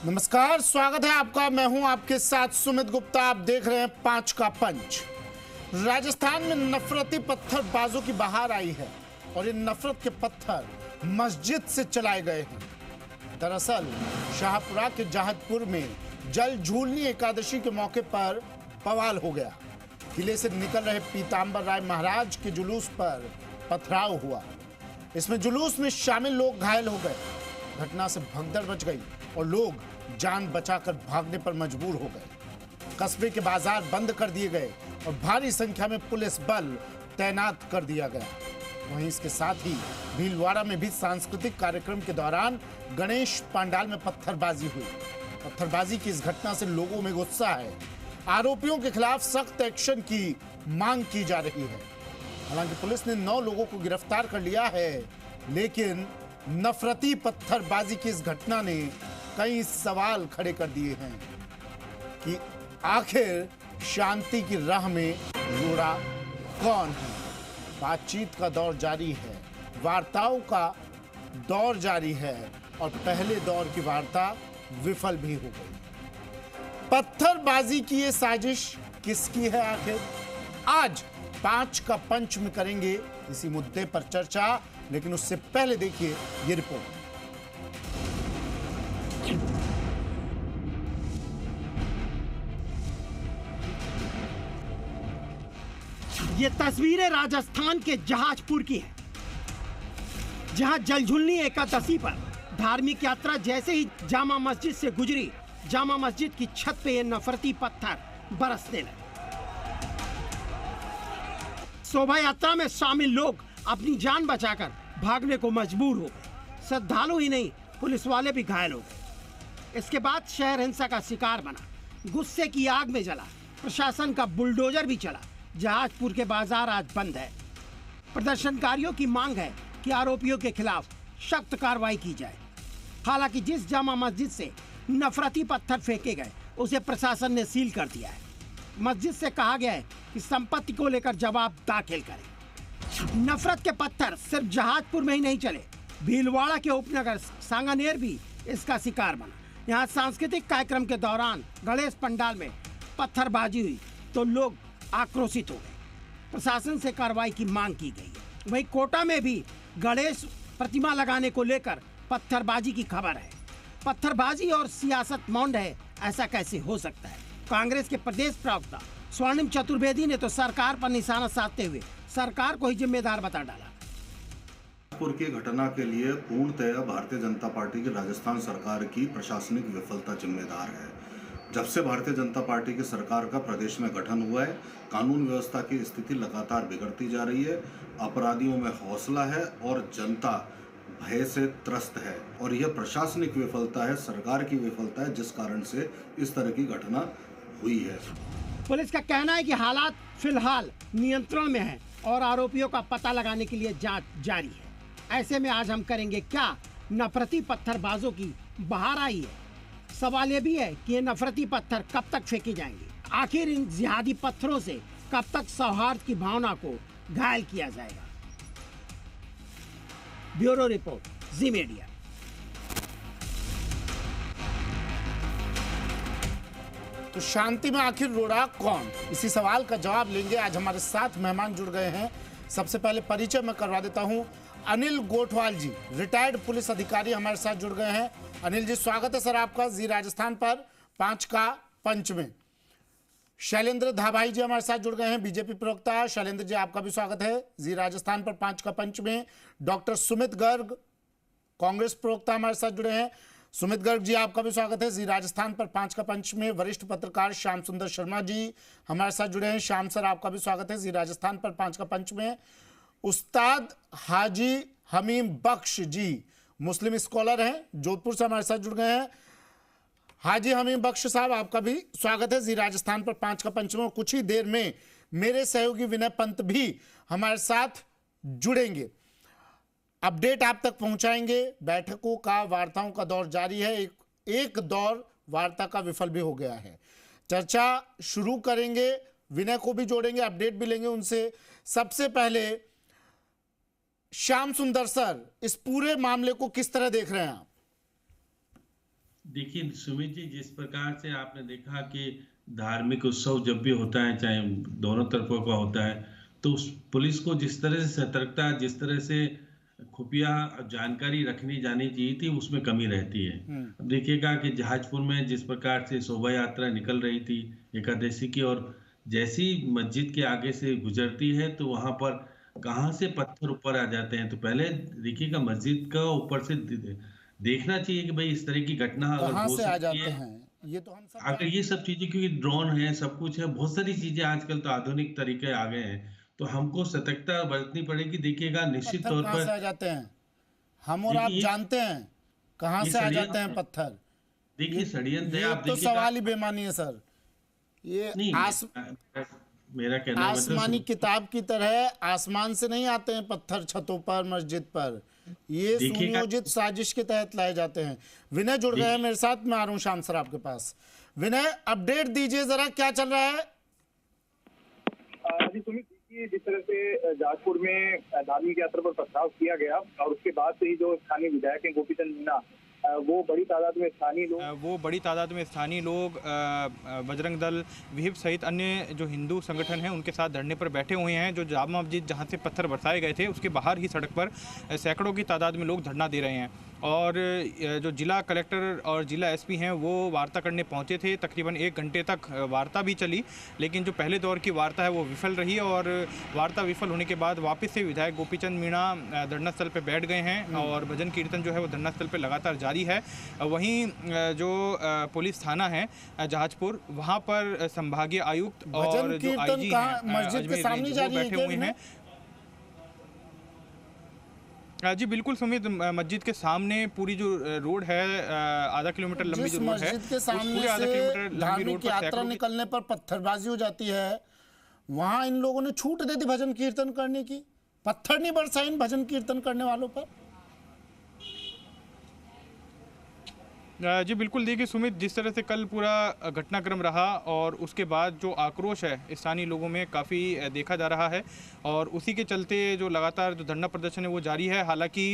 नमस्कार, स्वागत है आपका। मैं हूं आपके साथ सुमित गुप्ता। आप देख रहे हैं 5 का पंच। राजस्थान में नफरती पत्थरबाजों की बहार आई है और ये नफरत के पत्थर मस्जिद से चलाए गए हैं। दरअसल शाहपुरा के जहाजपुर में जल झूलनी एकादशी के मौके पर बवाल हो गया। किले से निकल रहे पीतांबर राय महाराज के जुलूस पर पथराव हुआ। इसमें जुलूस में शामिल लोग घायल हो गए। घटना से भगदड़ मच गई और लोग जान बचाकर भागने पर मजबूर हो गए। कस्बे के बाजार बंद कर दिए गए और भारी संख्या में पुलिस बल तैनात कर दिया गया। वहीं इसके साथ ही भीलवाड़ा में भी सांस्कृतिक कार्यक्रम के दौरान गणेश पंडाल में पत्थरबाजी हुई। पत्थरबाजी की इस घटना से लोगों में गुस्सा है। आरोपियों के खिलाफ सख्त एक्शन की मांग की जा रही है। हालांकि पुलिस ने 9 लोगों को गिरफ्तार कर लिया है, लेकिन नफरती पत्थरबाजी की इस घटना ने कई सवाल खड़े कर दिए हैं कि आखिर शांति की राह में रोड़ा कौन है। बातचीत का दौर जारी है, वार्ताओं का दौर जारी है और पहले दौर की वार्ता विफल भी हो गई। पत्थरबाजी की ये साजिश किसकी है आखिर? आज 5 का पंच में करेंगे इसी मुद्दे पर चर्चा, लेकिन उससे पहले देखिए ये रिपोर्ट। ये तस्वीरें राजस्थान के जहाजपुर की है, जहां जलझुलनी एकादशी पर धार्मिक यात्रा जैसे ही जामा मस्जिद से गुजरी, जामा मस्जिद की छत पे ये नफरती पत्थर बरसने लगे। शोभा यात्रा में शामिल लोग अपनी जान बचाकर भागने को मजबूर हो गए। श्रद्धालु ही नहीं, पुलिस वाले भी घायल हो गए। इसके बाद शहर हिंसा का शिकार बना, गुस्से की आग में जला। प्रशासन का बुलडोजर भी चला। जहाजपुर के बाजार आज बंद है। प्रदर्शनकारियों की मांग है कि आरोपियों के खिलाफ सख्त कार्रवाई की जाए। हालांकि जिस जामा मस्जिद से नफरती पत्थर फेंके गए उसे प्रशासन ने सील कर दिया है। मस्जिद से कहा गया है कि संपत्ति को लेकर जवाब दाखिल करें। नफरत के पत्थर सिर्फ जहाजपुर में ही नहीं चले, भीलवाड़ा के उपनगर सांगानेर भी इसका शिकार बना। यहाँ सांस्कृतिक कार्यक्रम के दौरान गणेश पंडाल में पत्थरबाजी हुई तो लोग आक्रोशित हो गए। प्रशासन से कार्रवाई की मांग की गई है। वहीं कोटा में भी गणेश प्रतिमा लगाने को लेकर पत्थरबाजी की खबर है। पत्थरबाजी और सियासत मौन है, ऐसा कैसे हो सकता है? कांग्रेस के प्रदेश प्रवक्ता स्वर्णिम चतुर्वेदी ने तो सरकार पर निशाना साधते हुए सरकार को ही जिम्मेदार बता डाला। जहाजपुर की घटना के लिए पूर्णतया भारतीय जनता पार्टी की राजस्थान सरकार की प्रशासनिक विफलता जिम्मेदार है। जब से भारतीय जनता पार्टी की सरकार का प्रदेश में गठन हुआ है, कानून व्यवस्था की स्थिति लगातार बिगड़ती जा रही है। अपराधियों में हौसला है और जनता भय से त्रस्त है और यह प्रशासनिक विफलता है, सरकार की विफलता है, जिस कारण से इस तरह की घटना हुई है। पुलिस का कहना है कि हालात फिलहाल नियंत्रण में है और आरोपियों का पता लगाने के लिए जांच जारी है। ऐसे में आज हम करेंगे क्या नफरती पत्थरबाजों की बहार आई है। सवाल यह भी है कि ये नफरती पत्थर कब तक फेंके जाएंगे। आखिर इन जिहादी पत्थरों से कब तक सौहार्द की भावना को घायल किया जाएगा। ब्यूरो रिपोर्ट, जी मीडिया। तो शांति में आखिर रोड़ा कौन? इसी सवाल का जवाब लेंगे। आज हमारे साथ मेहमान जुड़ गए हैं। सबसे पहले परिचय मैं करवा देता हूं। अनिल गोठवाल जी, रिटायर्ड पुलिस अधिकारी, हमारे साथ जुड़ गए हैं। अनिल जी, स्वागत है सर आपका जी राजस्थान पर 5 का पंच में। शैलेंद्र धाबाई जी हमारे साथ जुड़ गए हैं, बीजेपी प्रवक्ता। शैलेंद्र जी, आपका भी स्वागत है जी राजस्थान पर 5 का पंच में। डॉक्टर सुमित गर्ग, कांग्रेस प्रवक्ता, हमारे साथ जुड़े हैं। सुमित गर्ग जी, आपका भी स्वागत है जी राजस्थान पर 5 का पंच में। वरिष्ठ पत्रकार श्याम सुंदर शर्मा जी हमारे साथ जुड़े हैं। श्याम सर, आपका भी स्वागत है जी राजस्थान पर 5 का पंच में। उस्ताद हाजी हमीम बख्श जी, मुस्लिम स्कॉलर हैं, जोधपुर से हमारे साथ जुड़ गए हैं। हाजी हमीम बख्श साहब, आपका भी स्वागत है जी राजस्थान पर 5 का पंच में। कुछ ही देर में मेरे सहयोगी विनय पंत भी हमारे साथ जुड़ेंगे, अपडेट आप तक पहुंचाएंगे। बैठकों का, वार्ताओं का दौर जारी है। एक दौर वार्ता का विफल भी हो गया है। चर्चा शुरू करेंगे, विनय को भी जोड़ेंगे, अपडेट भी लेंगे उनसे। सबसे पहले श्याम सुंदर सर, इस पूरे मामले को किस तरह देख रहे हैं आप? देखिए सुमित जी, जिस प्रकार से आपने देखा कि धार्मिक उत्सव जब भी होता है, चाहे दोनों तरफों का होता है, तो उस पुलिस को जिस तरह से सतर्कता, जिस तरह से खुफिया जानकारी रखनी जानी चाहिए थी, उसमें कमी रहती है। अब देखिएगा कि जहाजपुर में जिस प्रकार से शोभा यात्रा निकल रही थी एकादशी की, और जैसी मस्जिद के आगे से गुजरती है तो वहां पर कहाँ से पत्थर ऊपर आ जाते हैं। तो पहले देखिएगा, मस्जिद का ऊपर से देखना चाहिए कि भाई इस तरह की घटना अगर कहाँ हो से आ सकती जाते है। हैं, ये तो हम सब अगर ये सब चीजें, क्योंकि ड्रोन है, सब कुछ है, बहुत सारी चीजें आजकल तो आधुनिक तरीके आ गए हैं, तो हमको सतर्कता बरतनी पड़ेगी। देखिएगा निश्चित पत्थर तौर कहाँ पर, से आ जाते हैं, हम और आप देखिए जानते हैं कहाँ ये से आ जाते हैं षड्यंत्र, पत्थर। देखिए षड्यंत्र है। ये आप तो देखिएगा, सवाल ही बेमानी है सर। ये नहीं मेरा कहना है मतलब आसमानी किताब की तरह आसमान से नहीं आते हैं पत्थर छतों पर, मस्जिद पर। ये देखिएगा, सुनियोजित साजिश के तहत लाए जाते हैं। विनय जुड़ गए हैं मेरे साथ, मैं आ रहा हूं शाम सर आपके पास। विनय, अपडेट दीजिए जरा, क्या चल रहा है। जी सुमित, देखिए जिस तरह से जहाजपुर में धार्मिक यात्रा पर पथराव किया गया और उसके बाद से ही जो स्थानीय विधायक हैं गोपीचंद मीणा, वो बड़ी तादाद में स्थानीय लोग बजरंग दल, विहिप सहित अन्य जो हिंदू संगठन हैं उनके साथ धरने पर बैठे हुए हैं। जो जामा मस्जिद जहां से पत्थर बरसाए गए थे उसके बाहर ही सड़क पर सैकड़ों की तादाद में लोग धरना दे रहे हैं। और जो जिला कलेक्टर और जिला एसपी हैं वो वार्ता करने पहुंचे थे। तकरीबन 1 घंटे तक वार्ता भी चली, लेकिन जो पहले दौर की वार्ता है वो विफल रही। और वार्ता विफल होने के बाद वापस से विधायक गोपीचंद मीणा धरना स्थल पर बैठ गए हैं और भजन कीर्तन जो है वो धरना स्थल पर लगातार जारी है। वहीं जो पुलिस थाना है जहाजपुर, वहाँ पर संभागीय आयुक्त और जो आईजी हैं मस्जिद के सामने जारी है बैठे हुए हैं। जी बिल्कुल सुमित, मस्जिद के सामने पूरी जो रोड है, आधा किलोमीटर लंबी जो रोड है, मस्जिद के सामने पूरे आधा से किलोमीटर लंबी रोड धार्मिक पर यात्रा निकलने पर पत्थरबाजी हो जाती है। वहां इन लोगों ने छूट दे दी भजन कीर्तन करने की, पत्थर नहीं बरसाए इन भजन कीर्तन करने वालों पर। जी बिल्कुल, देखिए सुमित, जिस तरह से कल पूरा घटनाक्रम रहा और उसके बाद जो आक्रोश है स्थानीय लोगों में काफ़ी देखा जा रहा है और उसी के चलते जो लगातार जो धरना प्रदर्शन है वो जारी है। हालांकि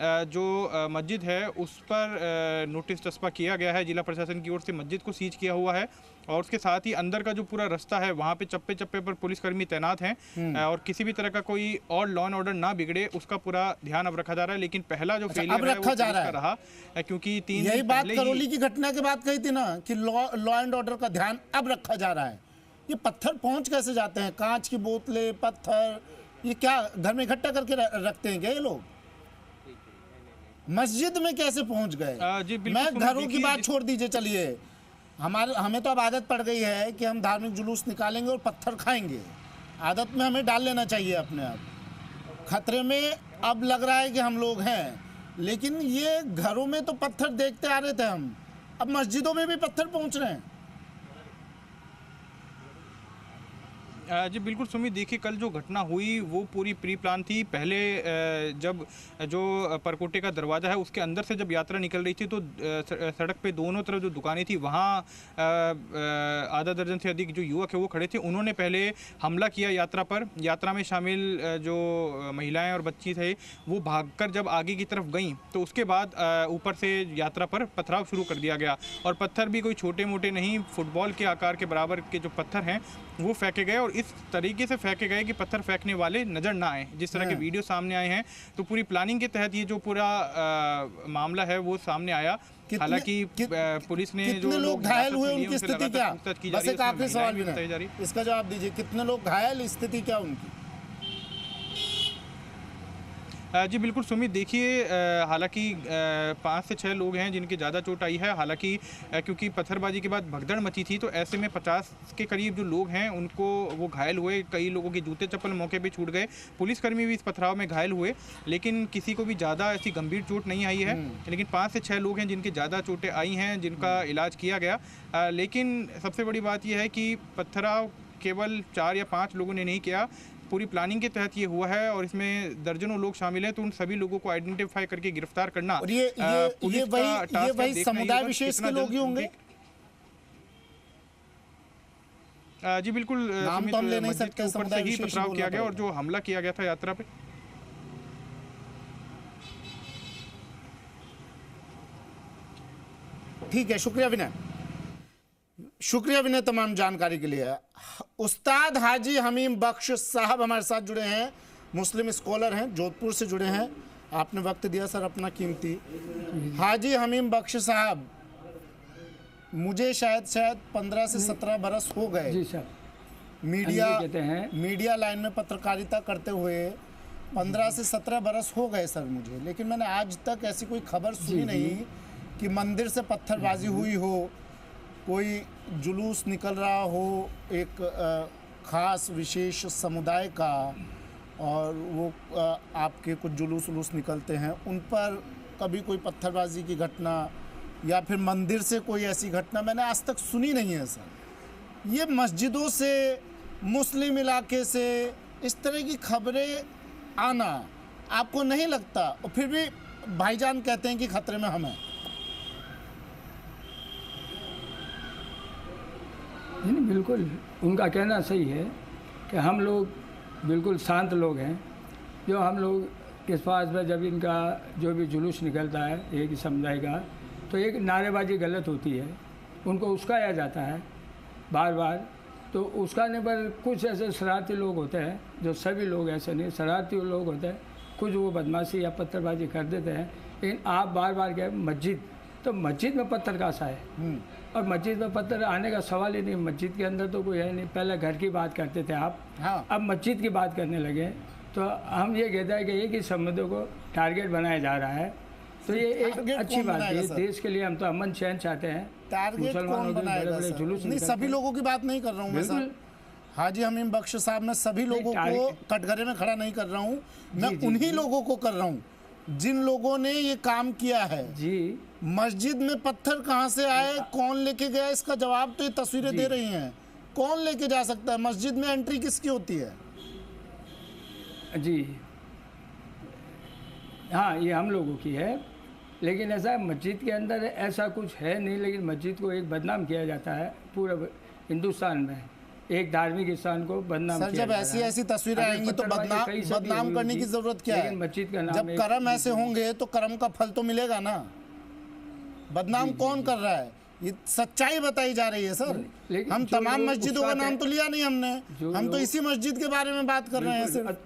जो मस्जिद है उस पर नोटिस चस्पा किया गया है, जिला प्रशासन की ओर से मस्जिद को सीज किया हुआ है और उसके साथ ही अंदर का जो पूरा रास्ता है वहाँ पे चप्पे चप्पे पर पुलिसकर्मी तैनात हैं और किसी भी तरह का कोई और लॉ एंड ऑर्डर ना बिगड़े उसका पूरा ध्यान अब रखा जा रहा है। लेकिन पहला जो फेलियर है वो रहा है, क्योंकि 3 यही दिन बात पहले करौली की घटना के बाद कही थी ना कि लॉ एंड ऑर्डर का ध्यान अब रखा जा रहा है। ये पत्थर पहुंच कैसे जाते हैं, कांच की बोतलें, पत्थर, ये क्या घर में इकट्ठा करके रखते हैं क्या ये लोग? मस्जिद में कैसे पहुंच गए? मैं घरों की बात छोड़ दीजिए, चलिए हमें तो अब आदत पड़ गई है कि हम धार्मिक जुलूस निकालेंगे और पत्थर खाएंगे। आदत में हमें डाल लेना चाहिए अपने आप। खतरे में अब लग रहा है कि हम लोग हैं, लेकिन ये घरों में तो पत्थर देखते आ रहे थे हम, अब मस्जिदों में भी पत्थर पहुंच रहे हैं। जी बिल्कुल सुमित, देखिए कल जो घटना हुई वो पूरी प्री प्लान थी। पहले जब जो परकोटे का दरवाज़ा है उसके अंदर से जब यात्रा निकल रही थी तो सड़क पे दोनों तरफ जो दुकानें थी वहाँ आधा दर्जन से अधिक जो युवक है वो खड़े थे। उन्होंने पहले हमला किया यात्रा पर। यात्रा में शामिल जो महिलाएं और बच्ची थे वो भागकर जब आगे की तरफ गईं तो उसके बाद ऊपर से यात्रा पर पथराव शुरू कर दिया गया और पत्थर भी कोई छोटे मोटे नहीं, फुटबॉल के आकार के बराबर के जो पत्थर हैं वो फेंके गए और इस तरीके से फेंके गए कि पत्थर फेंकने वाले नजर ना आए। जिस तरह के वीडियो सामने आए हैं तो पूरी प्लानिंग के तहत ये जो पूरा मामला है वो सामने आया। हालांकि पुलिस ने कितने लोग घायल हुए, उनकी स्थिति क्या? बस एक आखिरी सवाल भी है, इसका जवाब दीजिए, कितने लोग घायल, स्थिति क्या उनकी? जी बिल्कुल सुमित, देखिए हालांकि 5 से 6 लोग हैं जिनकी ज़्यादा चोट आई है। हालांकि क्योंकि पत्थरबाजी के बाद भगदड़ मची थी तो ऐसे में 50 के करीब जो लोग हैं उनको वो घायल हुए। कई लोगों के जूते चप्पल मौके पे छूट गए। पुलिसकर्मी भी इस पथराव में घायल हुए, लेकिन किसी को भी ज़्यादा ऐसी गंभीर चोट नहीं आई है। लेकिन 5 से 6 लोग हैं जिनकी ज़्यादा चोटें आई हैं, जिनका इलाज किया गया। लेकिन सबसे बड़ी बात यह है कि पथराव केवल 4 या 5 लोगों ने नहीं किया, पूरी प्लानिंग के तहत ये हुआ है और इसमें दर्जनों लोग शामिल हैं। तो उन सभी लोगों को आइडेंटिफाई करके गिरफ्तार करना और ये वही समुदाय विशेष के लोग ही होंगे। जी बिल्कुल, नाम तो हम ले नहीं सकते, ऊपर से ही पथराव किया गया और जो हमला किया गया था यात्रा पे। ठीक है, शुक्रिया विनय, शुक्रिया विनय तमाम जानकारी के लिए। उस्ताद हाजी हमीम बख्श साहब हमारे साथ जुड़े हैं, मुस्लिम स्कॉलर हैं, जोधपुर से जुड़े हैं। आपने वक्त दिया सर अपना कीमती। हाजी हमीम बख्श साहब, मुझे शायद 15 से 17 बरस हो गए जी सर, मीडिया लाइन में पत्रकारिता करते हुए 15 से 17 बरस हो गए सर मुझे, लेकिन मैंने आज तक ऐसी कोई खबर सुनी नहीं कि मंदिर से पत्थरबाजी हुई हो, कोई जुलूस निकल रहा हो एक ख़ास विशेष समुदाय का, और वो आपके कुछ जुलूस निकलते हैं, उन पर कभी कोई पत्थरबाजी की घटना या फिर मंदिर से कोई ऐसी घटना मैंने आज तक सुनी नहीं है सर। ये मस्जिदों से, मुस्लिम इलाके से इस तरह की खबरें आना आपको नहीं लगता? और फिर भी भाईजान कहते हैं कि खतरे में हम हैं। नहीं, बिल्कुल उनका कहना सही है कि हम लोग बिल्कुल शांत लोग हैं। जो हम लोग के पास में जब इनका जो भी जुलूस निकलता है एक ही समुदाय का, तो एक नारेबाजी गलत होती है, उनको उस्काया जाता है बार बार। तो उस्काने पर कुछ ऐसे शरारती लोग होते हैं, जो सभी लोग ऐसे नहीं, शरारती लोग होते हैं, कुछ वो बदमाशी या पत्थरबाजी कर देते हैं। लेकिन आप बार बार कहें मस्जिद, तो मस्जिद में पत्थर कहाँ सा है? और मस्जिद में पत्थर आने का सवाल ही नहीं। मस्जिद के अंदर तो कोई है नहीं। पहले घर की बात करते थे आप, हाँ। अब मस्जिद की बात करने लगे। तो हम ये कहते हैं कि एक ही समुदाय को टारगेट बनाया जा रहा है। तो ये एक अच्छी बात है। देश के लिए हम तो अमन चैन चाहते हैं। टारगेट कौन बनाएगा सर? जुलूस नहीं, सभी लोगों की बात नहीं कर रहा हूँ मैं सर। हाजी हमीम बख्श साहब, मैं सभी लोगों को कटघरे में खड़ा नहीं कर रहा हूँ, मैं उन्हीं लोगों को कर रहा हूँ जिन लोगों ने ये काम किया है जी। मस्जिद में पत्थर कहाँ से आए, कौन लेके गया, इसका जवाब तो ये तस्वीरें दे रही हैं। कौन लेके जा सकता है? मस्जिद में एंट्री किसकी होती है? जी हाँ, ये हम लोगों की है, लेकिन ऐसा मस्जिद के अंदर ऐसा कुछ है नहीं। लेकिन मस्जिद को एक बदनाम किया जाता है पूरे हिंदुस्तान में, एक धार्मिक स्थान को बदनाम सर, किया जब ऐसी ऐसी तस्वीरें आएंगी तो बदनाम करने की जरूरत क्या है? मस्जिद का नाम, जब कर्म ऐसे होंगे तो कर्म का फल तो मिलेगा ना। बदनाम कौन कर रहा है? ये सच्चाई बताई जा रही है सर। हम तमाम मस्जिदों का नाम तो लिया नहीं हमने, हम तो इसी मस्जिद के बारे में बात कर रहे हैं सिर्फ।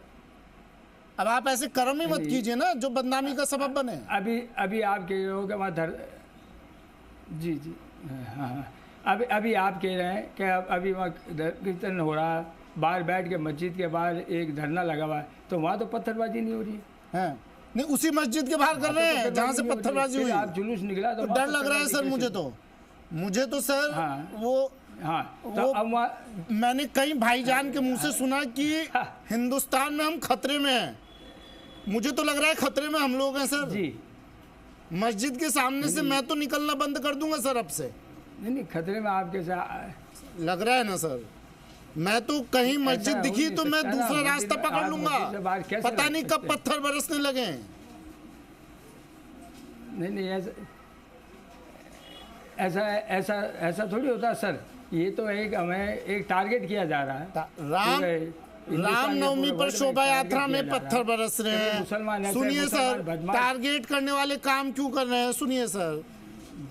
अब आप ऐसे कर्म ही मत कीजिए ना जो बदनामी का सबब बने। अभी आप कह रहे हो कि वहाँ जी हाँ, अभी आप कह रहे हैं कि अभी वहाँ कीर्तन हो रहा है, बाहर बैठ के मस्जिद के बाहर एक धरना लगा हुआ है, तो वहाँ तो पत्थरबाजी नहीं हो रही है। नहीं, उसी मस्जिद के बाहर कर रहे हैं जहाँ से पत्थरबाजी हुई। आप जुलूस निकला तो डर लग रहा है सर मुझे तो सर। तो अब मैंने कई भाईजान के मुंह से सुना कि हिंदुस्तान में हम खतरे में हैं। मुझे तो लग रहा है खतरे में हम लोग हैं सर जी। मस्जिद के सामने से मैं तो निकलना बंद कर दूंगा सर अब से। नहीं, खतरे में आप कैसे लग रहा है ना सर? मैं तो कहीं मस्जिद दिखी तो मैं दूसरा रास्ता पकड़ लूंगा, पता नहीं कब पत्थर बरसने लगे। नहीं, ऐसा थोड़ी होता सर। ये तो हमें एक टारगेट किया जा रहा है। रामनवमी पर शोभा यात्रा में पत्थर बरस रहे हैं। सुनिए सर, टारगेट करने वाले काम क्यों कर रहे हैं? सुनिए सर,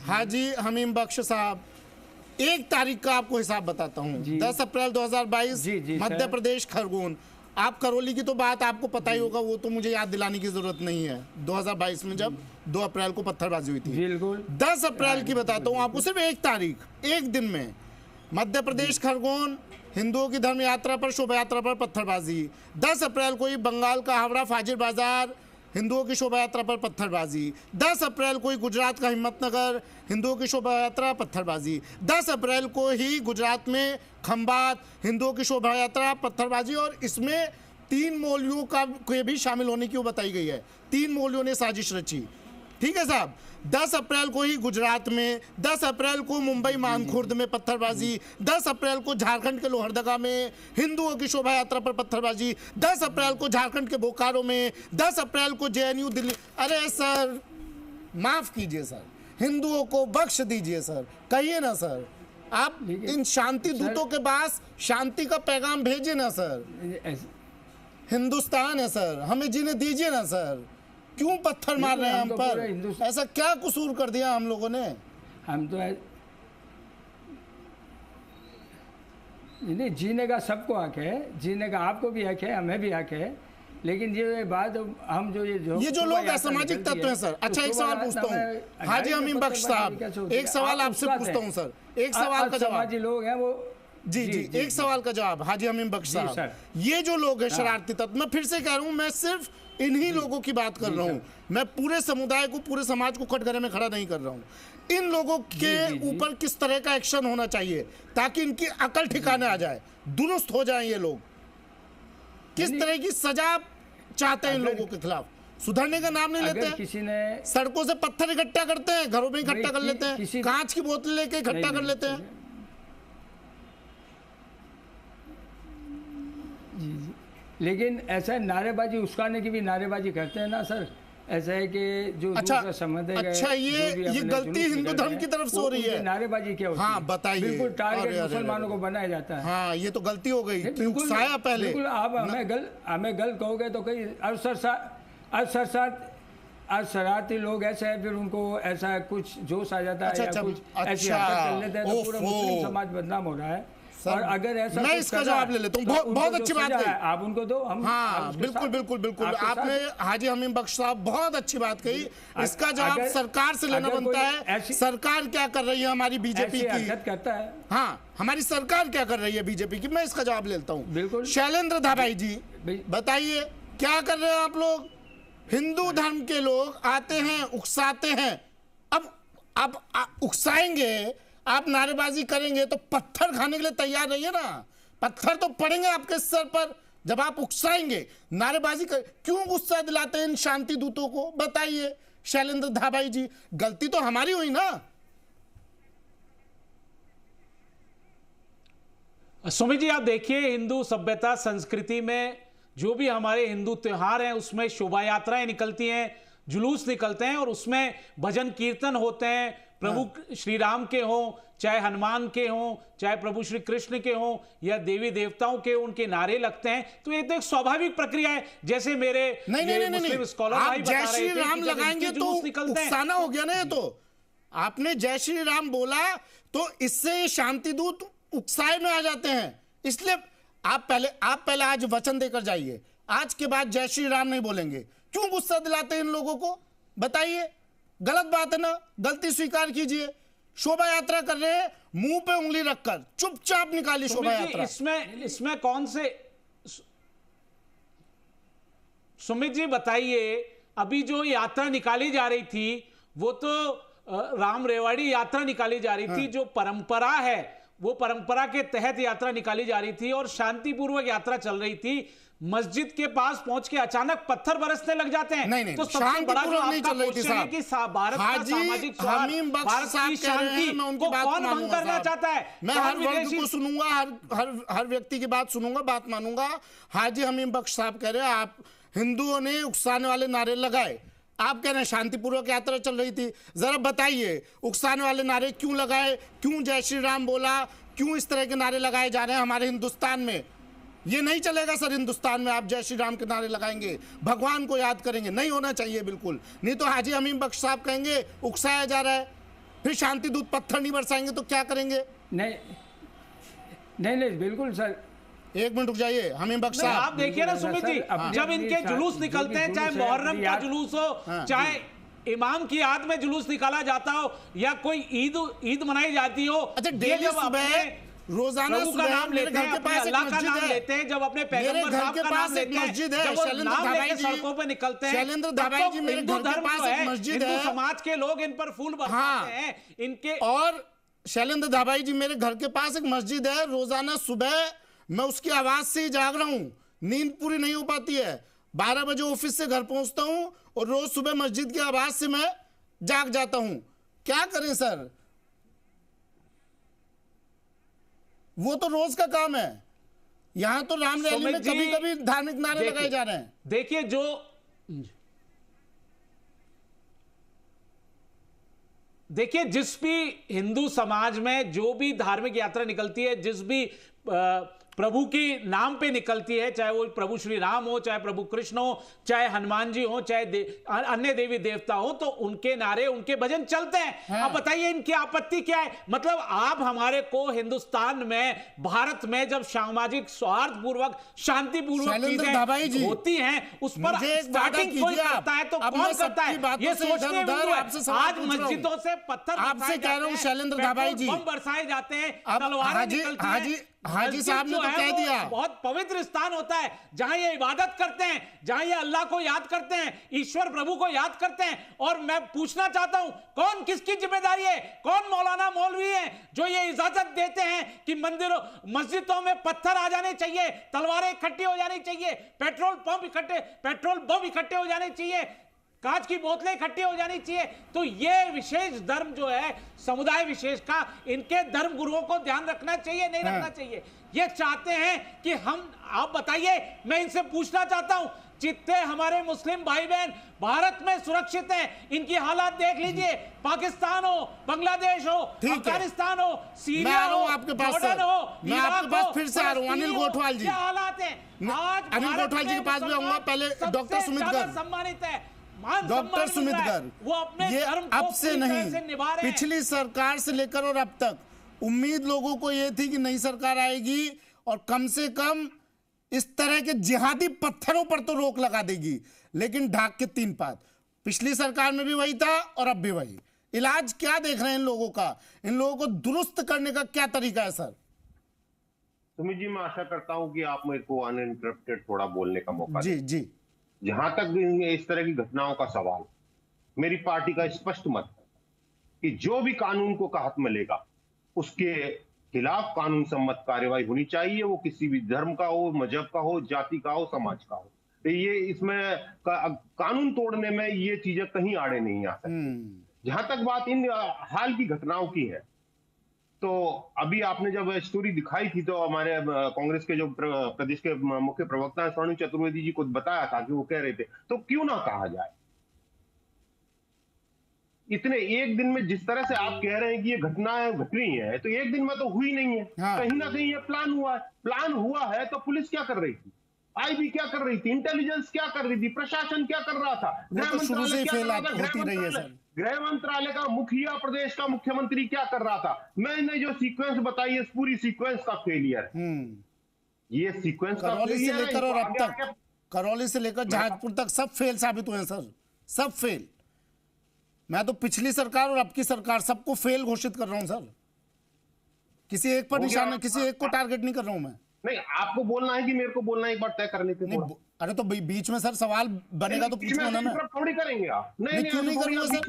हाजी हमीम बख्श साहब, 1 तारीख का आपको हिसाब बताता हूँ। 10 अप्रैल 2022 मध्य प्रदेश खरगोन। आप करौली की तो बात आपको पता ही होगा, वो तो मुझे याद दिलाने की जरूरत नहीं है। 2022 में जब 2 अप्रैल को पत्थरबाजी हुई थी। 10 अप्रैल की बताता हूँ आपको, सिर्फ 1 तारीख, एक दिन में मध्य प्रदेश खरगोन हिंदुओं की धर्म यात्रा पर, शोभा यात्रा पर पत्थरबाजी। 10 अप्रैल को ही बंगाल का हावड़ा फाजिल बाजार हिंदुओं की शोभा यात्रा पर पत्थरबाजी। 10 अप्रैल को ही गुजरात का हिम्मतनगर हिंदुओं की शोभा यात्रा पत्थरबाजी। 10 अप्रैल को ही गुजरात में खंभात हिंदुओं की शोभा यात्रा पत्थरबाजी। और इसमें 3 मौलवियों का भी शामिल होने की वो बताई गई है। 3 मौलवियों ने साजिश रची। ठीक है साहब। 10 अप्रैल को ही गुजरात में, 10 अप्रैल को मुंबई मानखुर्द में पत्थरबाजी, 10 अप्रैल को झारखंड के लोहरदगा में हिंदुओं की शोभा यात्रा पर पत्थरबाजी, 10 अप्रैल को झारखंड के बोकारो में, 10 अप्रैल को जेएनयू दिल्ली। अरे सर माफ कीजिए सर, हिंदुओं को बख्श दीजिए सर, कहिए ना सर। आप इन शांति दूतों के पास शांति का पैगाम भेजिए ना सर। हिंदुस्तान है सर, हमें जीने दीजिए ना सर। क्यों पत्थर मार रहे हैं हम पर? ऐसा क्या कसूर कर दिया हम लोगों ने? हम तो नहीं, जीने का सबको हक है, जीने का आपको भी हक है, हमें भी हक है, लेकिन ये बात हम जो ये जो लोग असामाजिक तत्व हैं सर। अच्छा, एक सवाल पूछता हूँ हाजी हमीम बख्श साहब, एक सवाल आपसे पूछता हूँ सर, एक सवाल का जवाब। असामाजिक लोग हैं वो। जी, एक सवाल का जवाब हाजी हमीम बख्श साहब, ये जो लोग हैं शरारती तत्व, मैं फिर से कह रहा हूँ, मैं सिर्फ इन्हीं लोगों की बात कर रहा हूँ, मैं पूरे समुदाय को, पूरे समाज को कटघरे में खड़ा नहीं कर रहा हूँ। इन लोगों के ऊपर किस तरह का एक्शन होना चाहिए ताकि इनकी अकल ठिकाने आ जाए, दुरुस्त हो जाए ये लोग? किस तरह की सजा चाहते हैं इन लोगों के खिलाफ? सुधरने का नाम नहीं लेते हैं, किसी ने सड़कों से पत्थर इकट्ठा करते हैं, घरों में इकट्ठा कर लेते हैं, कांच की बोतल लेके इकट्ठा कर लेते हैं। जी, लेकिन ऐसा नारेबाजी उस्काने की भी नारेबाजी करते हैं ना सर। ऐसा है कि जो अच्छा, संबंध है, अच्छा, ये गलती हिंदू धर्म की तरफ से हो रही है। नारेबाजी क्या होती है? हाँ बताइए। बिल्कुल टारगेट मुसलमानों को बनाया जाता है। हाँ, ये तो गलती हो गई, उकसाया पहले। बिल्कुल, आप हमें गलत कहोगे तो कई शरारती लोग ऐसे हैं, फिर उनको ऐसा कुछ जोश आ जाता है या कुछ ऐसी हरकत कर लेते हैं तो पूरा मुस्लिम समाज बदनाम हो रहा है। और अगर ऐसा मैं इसका जवाब ले लेता हूँ, बहुत अच्छी बात कही आप उनको दो। हम हाँ बिल्कुल आपने हाजी हमीम बख्श साहब बहुत अच्छी बात कही। इसका जवाब सरकार से लेना बनता है। सरकार क्या कर रही है हमारी बीजेपी की? करता है। हाँ, हमारी सरकार क्या कर रही है बीजेपी की? मैं इसका जवाब लेता हूँ। बिल्कुल। शैलेंद्र धाबाई जी बताइए, क्या कर रहे हो आप लोग? हिंदू धर्म के लोग आते हैं, उकसाते हैं। अब उकसाएंगे, आप नारेबाजी करेंगे तो पत्थर खाने के लिए तैयार रहिए ना। पत्थर तो पड़ेंगे आपके सर पर जब आप उकसाएंगे, नारेबाजी कर। क्यों गुस्सा दिलाते हैं इन शांति दूतों को? बताइए शैलेंद्र धाबाई जी, गलती तो हमारी हुई ना। सुमित जी, आप देखिए, हिंदू सभ्यता संस्कृति में जो भी हमारे हिंदू त्योहार हैं उसमें शोभा यात्राएं निकलती हैं, जुलूस निकलते हैं और उसमें भजन कीर्तन होते हैं। प्रभु श्री राम के हों, चाहे हनुमान के हों, चाहे प्रभु श्री कृष्ण के हों या देवी देवताओं के, उनके नारे लगते हैं। तो ये तो एक स्वाभाविक प्रक्रिया है। जैसे मेरे मुस्लिम स्कॉलर भाई बता रहे थे, जय श्री राम लगाएंगे तो उकसाना हो गया ना। ये तो आपने जय श्री राम बोला तो इससे शांति दूत उकसाए में आ जाते हैं। इसलिए आप पहले आज वचन देकर जाइए, आज के बाद जय श्री राम नहीं बोलेंगे। क्यों गुस्सा दिलाते हैं इन लोगों को? बताइए, गलत बात है ना, गलती स्वीकार कीजिए। शोभा यात्रा कर रहे हैं, मुंह पे उंगली रखकर चुपचाप निकाली शोभा यात्रा। इसमें कौन से, सुमित जी बताइए, अभी जो यात्रा निकाली जा रही थी वो तो राम रेवाड़ी यात्रा निकाली जा रही थी। जो परंपरा है वो परंपरा के तहत यात्रा निकाली जा रही थी और शांतिपूर्वक यात्रा चल रही थी। मस्जिद के पास पहुंच के अचानक पत्थर बरसने लग जाते हैं। नहीं, तो सबसे बड़ा जो आपका क्वेश्चन है कि भारत का सामाजिक सौहार्द, भारत की शांति को कौन भंग करना चाहता है? मैं हर वर्ग को सुनूंगा, हर व्यक्ति की बात सुनूंगा, बात मानूंगा। हाजी हमीम बख्श साहब कह रहे हैं आप हिंदुओं ने उकसाने वाले नारे लगाए, आप कह रहे हैं शांतिपूर्वक यात्रा चल रही थी। जरा बताइए, उकसाने वाले नारे क्यों लगाए? क्यों जय श्री राम बोला? क्यों इस तरह के नारे लगाए जा रहे हैं हमारे हिंदुस्तान में? ये नहीं चलेगा सर। हिंदुस्तान में आप जय श्री राम के नारे लगाएंगे, भगवान को याद करेंगे, नहीं होना चाहिए बिल्कुल। नहीं तो हाजी हमीम बख्श साहब कहेंगे उकसाया जा रहा है, फिर शांति दूत पत्थर नहीं बरसाएंगे तो क्या करेंगे? नहीं बिल्कुल सर। एक मिनट रुक जाइए हमीम बख्श साहब। आप देखिए ना सुमित जी, जब इनके जुलूस निकलते हैं, चाहे मुहर्रम का जुलूस हो, चाहे इमाम की याद में जुलूस निकाला जाता हो या कोई ईद मनाई जाती हो, अच्छा डेली सुबह रोजाना का नाम लेते हैं, अल्लाह का नाम लेते हैं, जब अपने पैगंबर साहब का नाम लेते हैं, जब वो नाम लेके सड़कों पे निकलते हैं, शैलेंद्र धाबाई जी, मेरे घर के पास एक मस्जिद है, हिंदू समाज के लोग इन पर फूल बरसाते हैं इनके। और शैलेंद्र धाबाई जी, मेरे घर के पास एक मस्जिद है, रोजाना सुबह मैं उसकी आवाज से ही जाग रहा हूँ, नींद पूरी नहीं हो पाती है। 12 बजे ऑफिस से घर पहुंचता हूँ और रोज सुबह मस्जिद की आवाज से मैं जाग जाता हूँ। क्या करें सर, वो तो रोज का काम है। यहां तो राम रैली में कभी कभी धार्मिक नारे लगाए जा रहे हैं। देखिए जिस भी हिंदू समाज में जो भी धार्मिक यात्रा निकलती है, जिस भी प्रभु की नाम पे निकलती है, चाहे वो प्रभु श्री राम हो, चाहे प्रभु कृष्ण हो, चाहे हनुमान जी हो, चाहे अन्य देवी देवता हो, तो उनके नारे, उनके भजन चलते हैं। अब बताइए इनकी आपत्ति क्या है? मतलब आप हमारे को हिंदुस्तान में, भारत में जब सामाजिक सौहार्द पूर्वक, शांति पूर्वक चीजें होती हैं, उस पर स्टार्टिंग कोई करता है तो कौन करता है? ये सोचने आज मस्जिदों से पत्थर आपसे कह रहा हूं शैलेंद्र धाबाई जी, बम बरसाए जाते हैं, तलवारें निकलती हैं। हाजी साहब ने तो कह दिया बहुत पवित्र स्थान होता है जहां ये इबादत करते हैं, जहां ये अल्लाह को याद करते हैं, ईश्वर प्रभु को याद करते हैं। और मैं पूछना चाहता हूं, कौन किसकी जिम्मेदारी है? कौन मौलाना मौलवी है जो ये इजाजत देते हैं कि मंदिरों मस्जिदों में पत्थर आ जाने चाहिए, तलवारें इकट्ठी हो जानी चाहिए, पेट्रोल बम इकट्ठे हो जाने चाहिए, कांच की बोतलें इकट्ठी हो जानी चाहिए? तो ये विशेष धर्म जो है, समुदाय विशेष का, इनके धर्म गुरुओं को ध्यान रखना चाहिए, नहीं रखना चाहिए? ये चाहते हैं कि हम, आप बताइए, मैं इनसे पूछना चाहता हूं, जितने हमारे मुस्लिम भाई बहन भारत में सुरक्षित हैं, इनकी हालात देख लीजिए, पाकिस्तान हो, बांग्लादेश हो, अफगानिस्तान हो, सीरिया हो, जॉर्डन हो, मैं आपके पास फिर से आ रहा हूं। अनिल गोठवाल जी, क्या हालात है आज? अनिल गोठवाल जी के पास भी आऊंगा। पहले डॉक्टर सुमित गर्ग, सम्मानित है डॉक्टर सुमित गर्ग, वो अपने ये अब से नहीं, पिछली पिछली सरकार से लेकर और अब तक उम्मीद लोगों को ये थी कि नई सरकार आएगी और कम से कम इस तरह के जिहादी पत्थरों पर तो रोक लगा देगी, लेकिन ढाक के 3 पात। पिछली सरकार में भी वही था और अब भी वही। इलाज क्या देख रहे हैं इन लोगों का? इन लोगों को दुरुस्त करने का क्या तरीका है सर? सुमित जी, मैं आशा करता हूं कि आप मेरे को अनइंटरप्टेड थोड़ा बोलने का मौका जी जी। जहां तक इस तरह की घटनाओं का सवाल, मेरी पार्टी का स्पष्ट मत है कि जो भी कानून को का हाथ में लेगा उसके खिलाफ कानून सम्मत कार्रवाई होनी चाहिए, वो किसी भी धर्म का हो, मजहब का हो, जाति का हो, समाज का हो। तो ये इसमें कानून तोड़ने में ये चीजें कहीं आड़े नहीं आ सकती। जहां तक बात इन हाल की घटनाओं की है, तो अभी आपने जब स्टोरी दिखाई थी तो हमारे कांग्रेस के जो प्रदेश के मुख्य प्रवक्ता हैं स्वर्णिम चतुर्वेदी जी को बताया था कि वो कह रहे थे, तो क्यों ना कहा जाए? इतने एक दिन में जिस तरह से आप कह रहे हैं कि ये घटनाएं घट रही है, तो एक दिन में तो हुई नहीं है। कहीं ना कहीं ये प्लान हुआ है। प्लान हुआ है तो पुलिस क्या कर रही थी? आईबी क्या कर रही थी? इंटेलिजेंस क्या कर रही थी? प्रशासन क्या कर रहा था? गृह मंत्रालय का मुखिया, प्रदेश का मुख्यमंत्री क्या कर रहा था? मैंने जो सीक्वेंस बताई है, पूरी सीक्वेंस का फेलियर है। ये सीक्वेंस करौली से लेकर और अब तक, करौली से लेकर जहाजपुर तक सब फेल साबित हुए हैं सर, सब फेल। मैं तो पिछली सरकार और अब की सरकार सबको फेल घोषित कर रहा हूं सर। किसी एक पर निशाना, किसी एक को टारगेट नहीं कर रहा हूं मैं। नहीं, आपको बोलना है कि मेरे को बोलना है, एक बार तय करने के। अरे तो बीच में सर सवाल बनेगा तो पूछूंगा ना मैं। थोड़ी करेंगे आप? नहीं, क्यों नहीं करूंगा सर?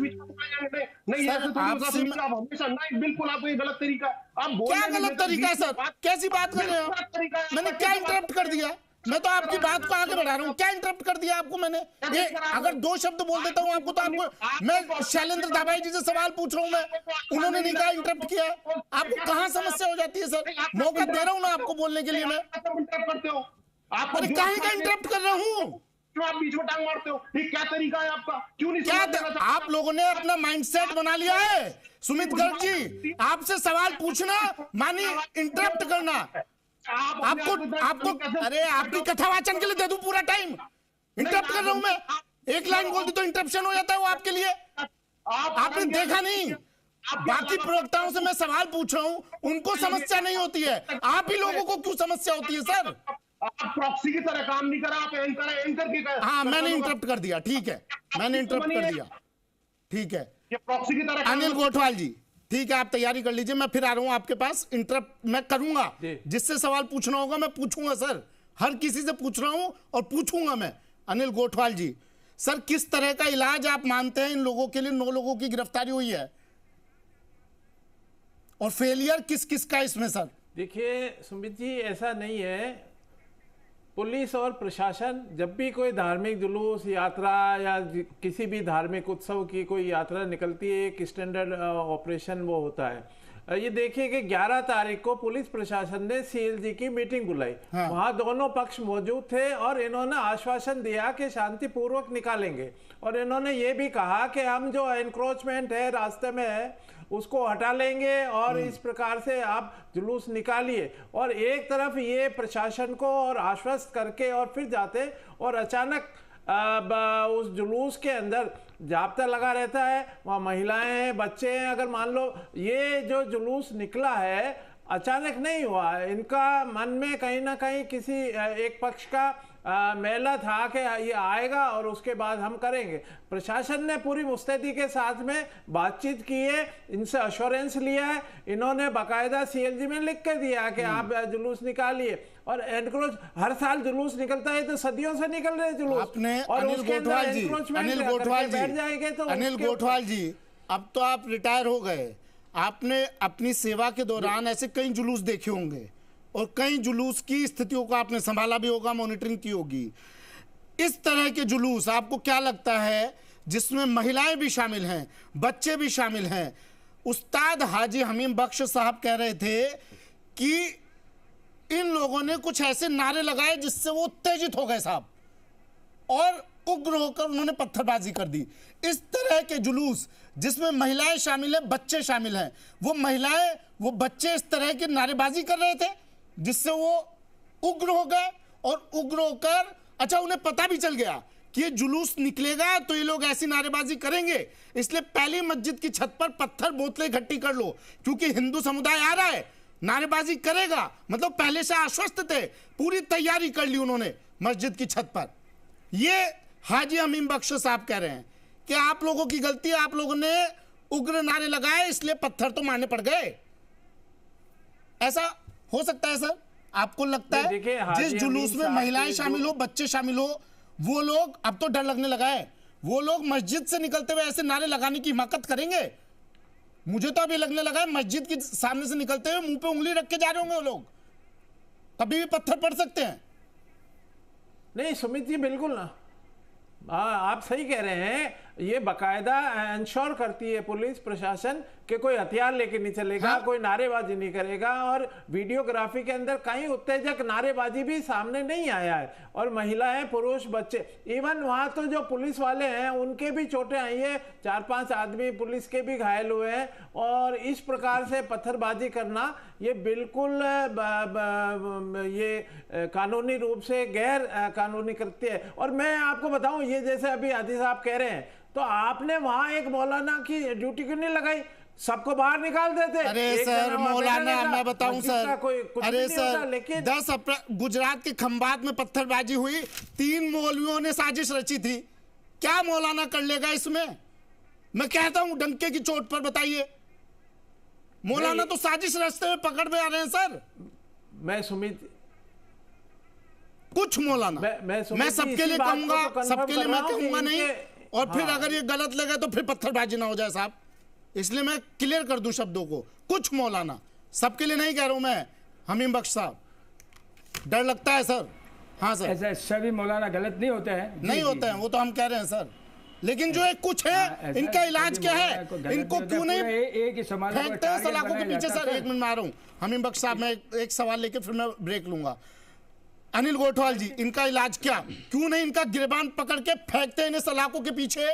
नहीं, हमेशा नहीं, बिल्कुल आपको ये गलत तरीका। आप क्या गलत तरीका है सर? कैसी बात कर रहे हो? मैंने क्या इंटरप्ट कर दिया? मैं तो आपकी बात को आगे बढ़ा रहा हूँ। क्या इंटरप्ट कर दिया आपको मैंने? ये अगर 2 शब्द बोल देता हूँ आपको तो आपको, मैं शैलेंद्र धाबाई जी से सवाल पूछ रहा हूँ, मैं, उन्होंने नहीं कहा इंटरप्ट किया। आपको कहाँ समस्या हो जाती है सर? मौका दे रहा हूँ ना आपको बोलने के लिए मैं। करते हो आप? अरे काहे का इंटरप्ट कर रहा हूँ? क्यों आप बीच में टांग मारते हो? ये क्या तरीका है आपका? क्यों नहीं? क्या आप लोगों ने अपना माइंडसेट बना लिया है? सुमित गर्ग जी, आपसे सवाल पूछना मानी इंटरप्ट करना। आपको अरे आपकी कथावाचन के लिए दे दूं पूरा टाइम? इंटरप्ट कर रहा हूं मैं। एक लाइन बोल दी तो इंटरप्शन हो जाता है वो आपके लिए। आपने देखा नहीं? बाकी प्रवक्ताओं से मैं सवाल पूछ रहा हूं, उनको समस्या नहीं होती है, आप ही लोगों को क्यों समस्या होती है सर? आप प्रॉक्सी की तरह काम नहीं करा, आप एंकर की तरह। हाँ, मैंने इंटरप्ट कर दिया, ठीक है, मैंने इंटरप्ट कर दिया, ठीक है। प्रॉक्सी की तरह। अनिल गोठवाल जी, ठीक है, आप तैयारी कर लीजिए, मैं फिर आ रहा हूं आपके पास। इंटरप्ट मैं करूंगा, जिससे सवाल पूछना होगा मैं पूछूंगा सर, हर किसी से पूछ रहा हूं और पूछूंगा मैं। अनिल गोठवाल जी, सर किस तरह का इलाज आप मानते हैं इन लोगों के लिए? 9 लोगों की गिरफ्तारी हुई है और फेलियर किस किस का इसमें सर? देखिए सुमित जी, ऐसा नहीं है। पुलिस और प्रशासन जब भी कोई धार्मिक जुलूस, यात्रा या किसी भी धार्मिक उत्सव की कोई यात्रा निकलती है, एक स्टैंडर्ड ऑपरेशन वो होता है। ये देखिए कि 11 तारीख को पुलिस प्रशासन ने सीएलजी की मीटिंग बुलाई। वहां दोनों पक्ष मौजूद थे और इन्होंने आश्वासन दिया कि शांतिपूर्वक निकालेंगे, और इन्होंने ये भी कहा कि हम जो एनक्रोचमेंट है रास्ते में है उसको हटा लेंगे और इस प्रकार से आप जुलूस निकालिए। और एक तरफ ये प्रशासन को और आश्वस्त करके और फिर जाते, और अचानक उस जुलूस के अंदर जाब्ता लगा रहता है, वहाँ महिलाएं हैं, बच्चे हैं। अगर मान लो ये जो जुलूस निकला है अचानक नहीं हुआ, इनका मन में कहीं ना कहीं किसी एक पक्ष का मेला था कि ये आएगा और उसके बाद हम करेंगे। प्रशासन ने पूरी मुस्तैदी के साथ में बातचीत की है, इनसे अश्योरेंस लिया है, इन्होंने बाकायदा सीएलजी में लिख कर दिया कि आप जुलूस निकालिए। और एनक्रोच हर साल जुलूस निकलता है तो सदियों से निकल रहे जुलूस। आपने और अनिल गोठवाल जी, अब तो आप रिटायर हो गए, आपने अपनी सेवा के दौरान ऐसे कई जुलूस देखे होंगे और कई जुलूस की स्थितियों को आपने संभाला भी होगा, मॉनिटरिंग की होगी। इस तरह के जुलूस आपको क्या लगता है जिसमें महिलाएं भी शामिल हैं, बच्चे भी शामिल हैं? उस्ताद हाजी हमीम बख्श साहब कह रहे थे कि इन लोगों ने कुछ ऐसे नारे लगाए जिससे वो उत्तेजित हो गए साहब, और उग्र होकर उन्होंने पत्थरबाजी कर दी। इस तरह के जुलूस जिसमें महिलाएं शामिल हैं, बच्चे शामिल हैं, वो महिलाएं वो बच्चे इस तरह की नारेबाजी कर रहे थे जिससे वो उग्र हो गए, और उग्र होकर अच्छा उन्हें पता भी चल गया कि ये जुलूस निकलेगा तो ये लोग ऐसी नारेबाजी करेंगे, इसलिए पहली मस्जिद की छत पर पत्थर बोतलें इकट्ठी कर लो क्योंकि हिंदू समुदाय आ रहा है, नारेबाजी करेगा। मतलब पहले से आश्वस्त थे, पूरी तैयारी कर ली उन्होंने मस्जिद की छत पर। ये हाजी हमीम बख्श साहब कह रहे हैं कि आप लोगों की गलती है, आप लोगों ने उग्र नारे लगाए इसलिए पत्थर तो मारने पड़ गए। ऐसा हो सकता है सर? आपको लगता है जिस जुलूस में महिलाएं शामिल हो, बच्चे शामिल हो, वो लोग अब तो डर लगने लगा है, वो लोग मस्जिद से निकलते हुए ऐसे नारे लगाने की हिम्मत करेंगे? मुझे तो अभी लगने लगा है मस्जिद के सामने से निकलते हुए मुंह पे उंगली रख के जा रहे होंगे वो लोग, कभी भी पत्थर पड़ सकते हैं। नहीं सुमित जी, बिल्कुल ना, आप सही कह रहे हैं। ये बाकायदा इंश्योर करती है पुलिस प्रशासन कि कोई हथियार लेके नहीं चलेगा, हाँ? कोई नारेबाजी नहीं करेगा, और वीडियोग्राफी के अंदर कहीं उत्तेजक नारेबाजी भी सामने नहीं आया है। और महिलाएं, पुरुष, बच्चे, इवन वहां तो जो पुलिस वाले हैं उनके भी चोटें आई है, 4-5 आदमी पुलिस के भी घायल हुए हैं। और इस प्रकार से पत्थरबाजी करना ये बिल्कुल ये कानूनी रूप से गैर कानूनी कृत्य है। और मैं आपको बताऊं, ये जैसे अभी हाजी साहब कह रहे हैं, तो आपने वहां एक मौलाना की ड्यूटी क्यों नहीं लगाई? सबको बाहर निकाल देते। अरे सर मौलाना, मैं बताऊं सर, अरे सर 10 अप्रैल गुजरात के खंभात में पत्थरबाजी हुई, 3 मौलवियों ने साजिश रची थी। क्या मौलाना कर लेगा इसमें? मैं कहता हूं डंके की चोट पर बताइए। मौलाना तो साजिश रचते हुए पकड़ में आ रहे हैं सर। मैं सुमित, कुछ मौलाना मैं सबके लिए कहूंगा, सबके लिए मैं कहूंगा नहीं, और फिर अगर ये गलत लगे तो फिर पत्थरबाजी ना हो जाए साहब, इसलिए मैं क्लियर कर दूं शब्दों को। कुछ मौलाना, सबके लिए नहीं कह रहा हूं मैं हमीम बख्श साहब, डर लगता है सर। हाँ सर, ऐसा सभी मौलाना गलत नहीं होते हैं, नहीं होते हैं, वो तो हम कह रहे हैं सर, लेकिन जो एक कुछ है इनका इलाज क्या है? इनको क्यों नहीं फेंकते हैं सलाखों के पीछे? सर 1 मिनट में आ रहा हूं हमीम बख्श साहब, मैं एक सवाल लेके फिर मैं ब्रेक लूंगा। अनिल गोठवाल जी, इनका इलाज क्या? क्यों नहीं इनका गिरबान पकड़ के फेंकते हैं इन्हें सलाखों के पीछे?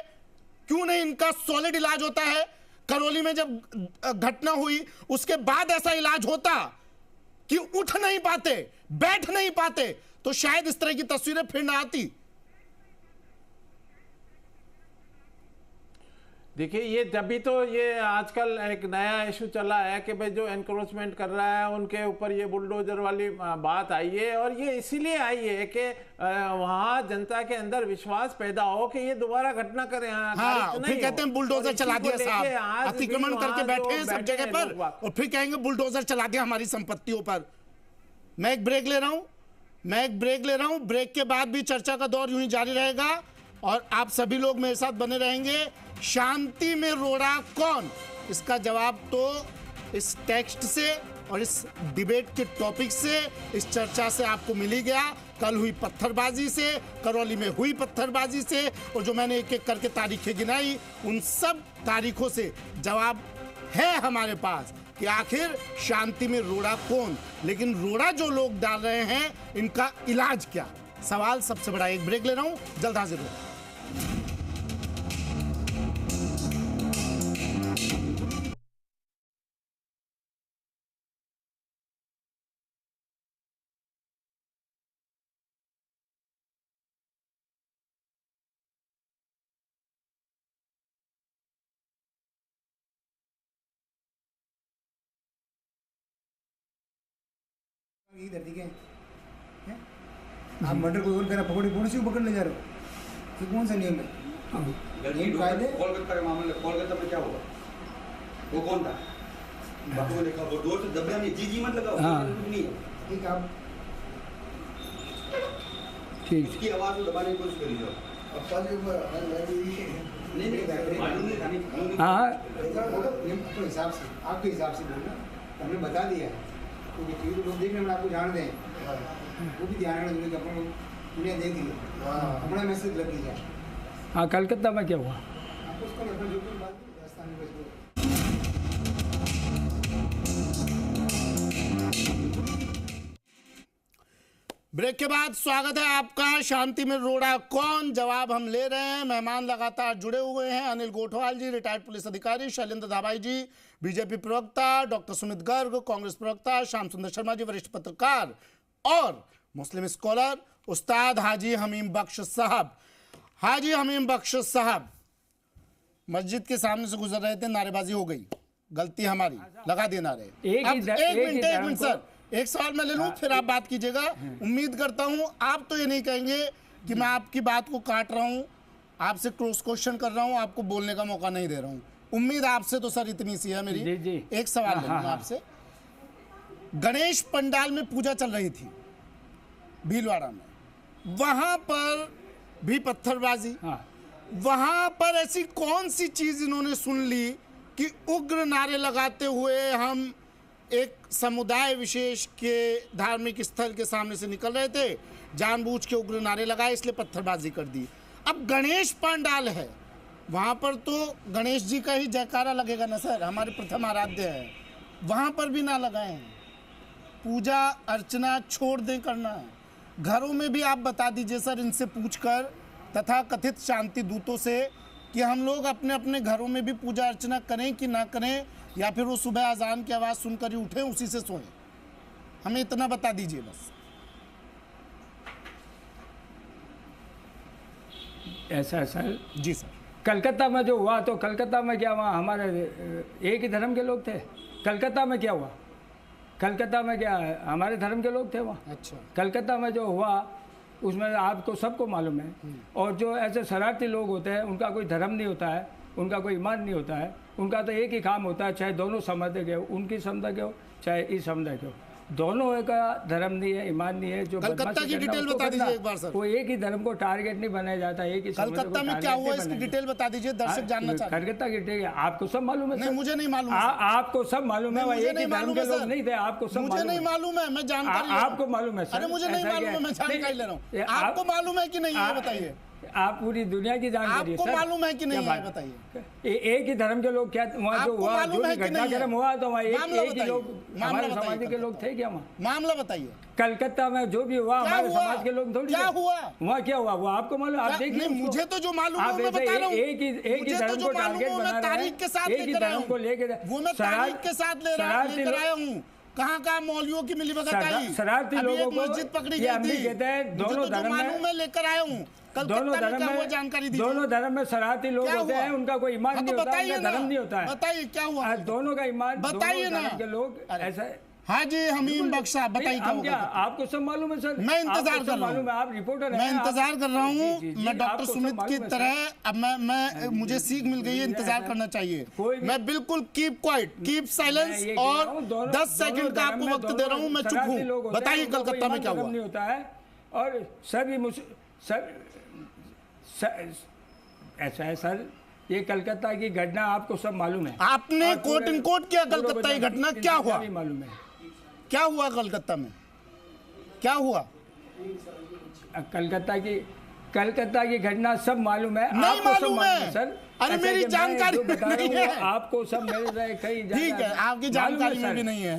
क्यों नहीं इनका सॉलिड इलाज होता है? करौली में जब घटना हुई उसके बाद ऐसा इलाज होता कि उठ नहीं पाते, बैठ नहीं पाते, तो शायद इस तरह की तस्वीरें फिर ना आती। देखिए, ये तभी तो ये आजकल एक नया इशू चला है कि भाई जो एनक्रोचमेंट कर रहा है उनके ऊपर ये बुलडोजर वाली बात आई है, और ये इसीलिए आई है कि वहाँ जनता के अंदर विश्वास पैदा हो कि ये दोबारा घटना करें। हाँ, फिर कहते हैं बुलडोजर चला दिया साहब, अतिक्रमण करके बैठे हैं सब जगह पर, और फिर कहेंगे बुलडोजर चला दिया हमारी संपत्तियों पर। मैं एक ब्रेक ले रहा हूँ, ब्रेक के बाद भी चर्चा का दौर यूं ही जारी रहेगा, और आप सभी लोग मेरे साथ बने रहेंगे। शांति में रोड़ा कौन? इसका जवाब तो इस टेक्स्ट से और इस डिबेट के टॉपिक से, इस चर्चा से आपको मिल ही गया। कल हुई पत्थरबाजी से, करौली में हुई पत्थरबाजी से, और जो मैंने एक एक करके तारीखें गिनाई, उन सब तारीखों से जवाब है हमारे पास। कि आखिर शांति में रोड़ा कौन, लेकिन रोड़ा जो लोग डाल रहे हैं इनका इलाज क्या, सवाल सबसे बड़ा। एक ब्रेक ले रहा हूं, जल्द हाजिर हूं। यही धरती के हैं? आप मर्डर को करा पकड़ी पुलिस को पकड़ने जा रहे हो, ये कौन सा नियम है? नियम कायदे। कोलकाता का मामला, कोलकाता में क्या हुआ, वो कौन था? बापू ने कहा वो दो से दबना नहीं, जी मत लगाओ, नहीं है। ठीक आप ठीक उसकी आवाज को दबाने की कोशिश करिए। अपने हिसाब से, आपके हिसाब से बोलना, हमने बता दिया है क्योंकि लोग देख रहे हैं, आपको जान दें, वो भी ध्यान रखना कि अपन उन्हें देख लिया, हमारा मैसेज लग जाए। हाँ, कलकत्ता में क्या हुआ? आपको उसका अपना जो भी बात राजस्थान में ब्रेक के बाद स्वागत है आपका। शांति में रोड़ा कौन, जवाब हम ले रहे हैं। मेहमान लगातार जुड़े हुए हैं। अनिल गोठवाल जी, रिटायर्ड पुलिस अधिकारी, शैलेंद्र धाबाई जी, बीजेपी प्रवक्ता, डॉक्टर सुमित गर्ग, कांग्रेस प्रवक्ता, श्याम सुंदर शर्मा जी, वरिष्ठ पत्रकार, और मुस्लिम स्कॉलर उस्ताद हाजी हमीम बख्श साहब। हाजी हमीम बख्श साहब, मस्जिद के सामने से गुजर रहे थे, नारेबाजी हो गई, गलती हमारी, लगा देना रहे। एक मिनट सर, एक सवाल मैं ले लूं, फिर आप बात कीजिएगा। उम्मीद करता हूं आप तो ये नहीं कहेंगे कि मैं आपकी बात को काट रहा हूं, आपसे क्रॉस क्वेश्चन कर रहा हूं, आपको बोलने का मौका नहीं दे रहा हूं। उम्मीद आपसे तो सर इतनी सी है मेरी। जी। एक सवाल ले लूं आपसे। गणेश पंडाल में पूजा चल रही थी भीलवाड़ा में, वहां पर भी पत्थरबाजी, वहां पर ऐसी कौन सी चीज इन्होंने सुन ली कि उग्र नारे लगाते हुए हम एक समुदाय विशेष के धार्मिक स्थल के सामने से निकल रहे थे, जानबूझ के उग्र नारे लगाए, इसलिए पत्थरबाजी कर दी। अब गणेश पंडाल है, वहां पर तो गणेश जी का ही जयकारा लगेगा ना सर, हमारे प्रथम आराध्य है, वहां पर भी ना लगाए हैं। पूजा अर्चना छोड़ दें करना है। घरों में भी आप बता दीजिए सर, इनसे पूछकर, तथा कथित शांति दूतों से, कि हम लोग अपने अपने घरों में भी पूजा अर्चना करें कि ना करें, या फिर वो सुबह अजान की आवाज़ सुनकर ही उठें, उसी से सोएं। हमें इतना बता दीजिए बस। ऐसा है सर। जी सर। कलकत्ता में जो हुआ, तो कलकत्ता में क्या हुआ, हमारे एक ही धर्म के लोग थे। कलकत्ता में क्या हुआ, कलकत्ता में क्या हमारे धर्म के लोग थे वहाँ। अच्छा। कलकत्ता में जो हुआ उसमें आपको सबको मालूम है। और जो ऐसे शरारती लोग होते हैं, उनका कोई धर्म नहीं होता है, उनका कोई ईमान नहीं होता है, उनका तो एक ही काम होता है, चाहे दोनों समुदाय के हो, उनकी समुदाय के हो चाहे इस समुदाय के हो, दोनों का धर्म नहीं है, ईमान नहीं है। जो कलकत्ता की डिटेल बता दीजिए एक बार सर। वो एक ही धर्म को टारगेट नहीं बनाया जाता, एक ही कलकत्ता में क्या हुआ इसकी डिटेल बता दीजिए, दर्शक जानना चाहते हैं। कलकत्ता की डिटेल आपको सब मालूम है? नहीं, मुझे नहीं मालूम। आपको सब मालूम है, एक ही धर्म के लोग नहीं थे, आपको सब मुझे नहीं मालूम है, मैं जानकारी। आपको मालूम है? अरे मुझे नहीं मालूम है, मैं जानकारी ले रहा हूँ। आपको मालूम है कि नहीं है बताइए। आप पूरी दुनिया की जानकारी आपको मालूम है कि नहीं है बताइए। एक ही धर्म के लोग क्या वहाँ जो हुआ, जो घटनाक्रम हुआ, तो वहाँ एक ही लोग हमारे समाज के लोग थे क्या? वहाँ मामला बताइए। कलकत्ता में जो भी हुआ हमारे समाज के लोग थोड़ी। क्या हुआ वहाँ, क्या हुआ वो आपको मालूम? आप देखिए, मुझे तो जो मालूम है मैं बता रहा हूँ। एक ही धर्म को टारगेट बना रहे हैं, एक ही धर्म को लेकर, वो मैं तारीख के साथ लेकर आया हूँ। कहाँ मौलवियों की मिलीभगत आई, शरारती लोगों को मस्जिद पकड़ी गई थी। कहते हैं दोनों धर्म में लेकर आया हूँ। दोनों धर्म में जानकारी दीजिए। दोनों धर्म में शरारती लोग होते हैं, उनका कोई ईमान नहीं होता, उनका धर्म नहीं होता है। बताइए क्या हुआ? दोनों का ईमान, बताइए ना के लोग ऐसा। हाजी हमीम बख्श साहब बताइए क्या हुआ? आपको सब मालूम है सर। मैं इंतजार कर रहा हूँ, आप रिपोर्टर हैं, मैं इंतजार कर रहा हूँ। मैं डॉक्टर सुमित की तरह अब मैं मुझे सीख मिल गई है, इंतजार करना चाहिए। मैं बिल्कुल कीप क्वाइट, कीप साइलेंस, और 10 सेकंड का आपको वक्त दे रहा हूँ, मैं चुप हूँ। बताइए कलकत्ता में क्या हुआ? नहीं होता है, और सभी ऐसा है सर, ये कलकत्ता की घटना आपको सब मालूम है। आपने कोट इन कोट किया कलकत्ता की घटना, क्या हुआ? मालूम है क्या हुआ कलकत्ता में? क्या हुआ? कलकत्ता की घटना सब मालूम है, नहीं आपको सब मालूम है सर। अरे मेरी जानकारी नहीं है, आपको सब मेरे कई ठीक है, आपकी जानकारी में भी नहीं है,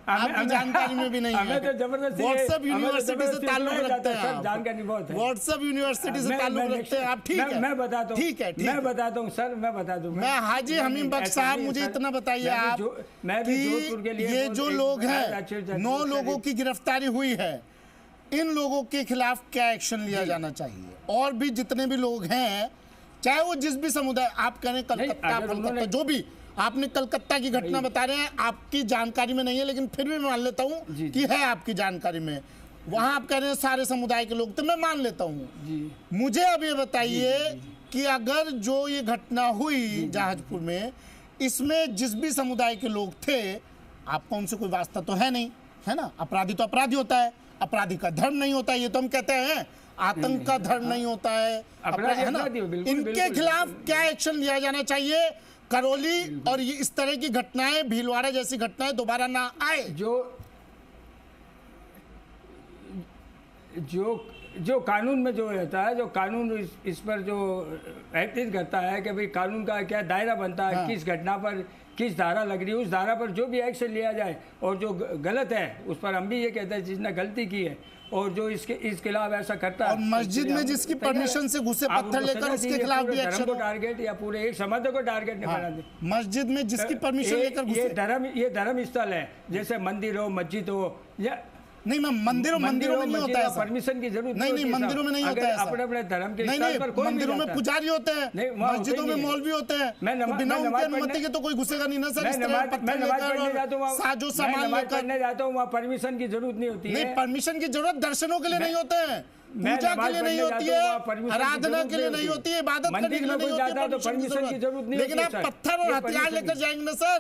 आपकी जानकारी में भी नहीं है। हमें तो जबरदस्ती व्हाट्सएप यूनिवर्सिटी से ताल्लुक रखते हैं आप, जानकारी बहुत है, व्हाट्सएप यूनिवर्सिटी से ताल्लुक रखते हैं आप, ठीक है। मैं बताता हूँ, ठीक है, मैं बताता हूँ सर, मैं बता दूँ। मैं हाजी हमीम बख्श साहब, मुझे इतना बताइए आप कि ये जो लोग हैं 9 लोगों की गिरफ्तारी हुई है, इन लोगों के खिलाफ क्या एक्शन लिया जाना चाहिए? और भी जितने भी लोग हैं, चाहे वो जिस भी समुदाय, आप कह रहे हैं कलकत्ता, जो भी आपने कलकत्ता की घटना बता रहे हैं, आपकी जानकारी में नहीं है, लेकिन फिर भी मान लेता हूं कि है आपकी जानकारी में। वहां आप कह रहे हैं सारे समुदाय के लोग, तो मैं मान लेता हूं। मुझे अब ये बताइए कि अगर जो ये घटना हुई जहाजपुर में, इसमें जिस भी समुदाय के लोग थे, आपका उनसे कोई वास्ता तो है नहीं, है ना? अपराधी तो अपराधी होता है, अपराधी का धर्म नहीं होता, ये तो हम कहते हैं। आतंक का धर्म नहीं होता है, है ना? इनके खिलाफ क्या एक्शन लिया जाना चाहिए? करौली और ये इस तरह की घटनाएं, भीलवाड़ा जैसी घटनाएं दोबारा ना आए। जो कानून में जो रहता है, जो कानून इस पर जो एक्टिव करता है कि भाई कानून का क्या दायरा बनता है, किस घटना पर किस धारा लग रही है, उस धारा पर जो भी एक्शन लिया जाए, और जो गलत है उस पर हम भी ये कहते हैं जिसने गलती की है, और जो इसके खिलाफ ऐसा करता है। और मस्जिद में जिसकी परमिशन से घुसे पत्थर लेकर उसके खिलाफ भी एक्शन को टारगेट या पूरे एक समाज को टारगेट नहीं बना दे। मस्जिद में जिसकी परमिशन लेकर घुसे, ये धर्म स्थल है, जैसे मंदिर हो, मस्जिद हो, या नहीं, मैं मंदिरों में नहीं होता है, परमिशन की जरूरत नहीं, मंदिरों में नहीं होता है, अपने अपने धर्म के नहीं, मंदिरों में पुजारी होते हैं, मस्जिदों में मौलवी होते हैं, बिना उनकी अनुमति के तो कोई घुसेगा नहीं ना सर। मैं नमाज पढ़ने जाता हूँ, साजो सामान लेकर पढ़ने जाता हूँ, वहाँ परमिशन की जरूरत नहीं होती है। नहीं, परमिशन की जरूरत दर्शनों के लिए नहीं होते हैं, पूजा के लिए नहीं होती है, आराधना के लिए नहीं होती है, इबादत करने के लिए नहीं होती है, परमिशन की जरूरत नहीं। लेकिन आप पत्थर और हथियार लेकर जाएंगे ना सर,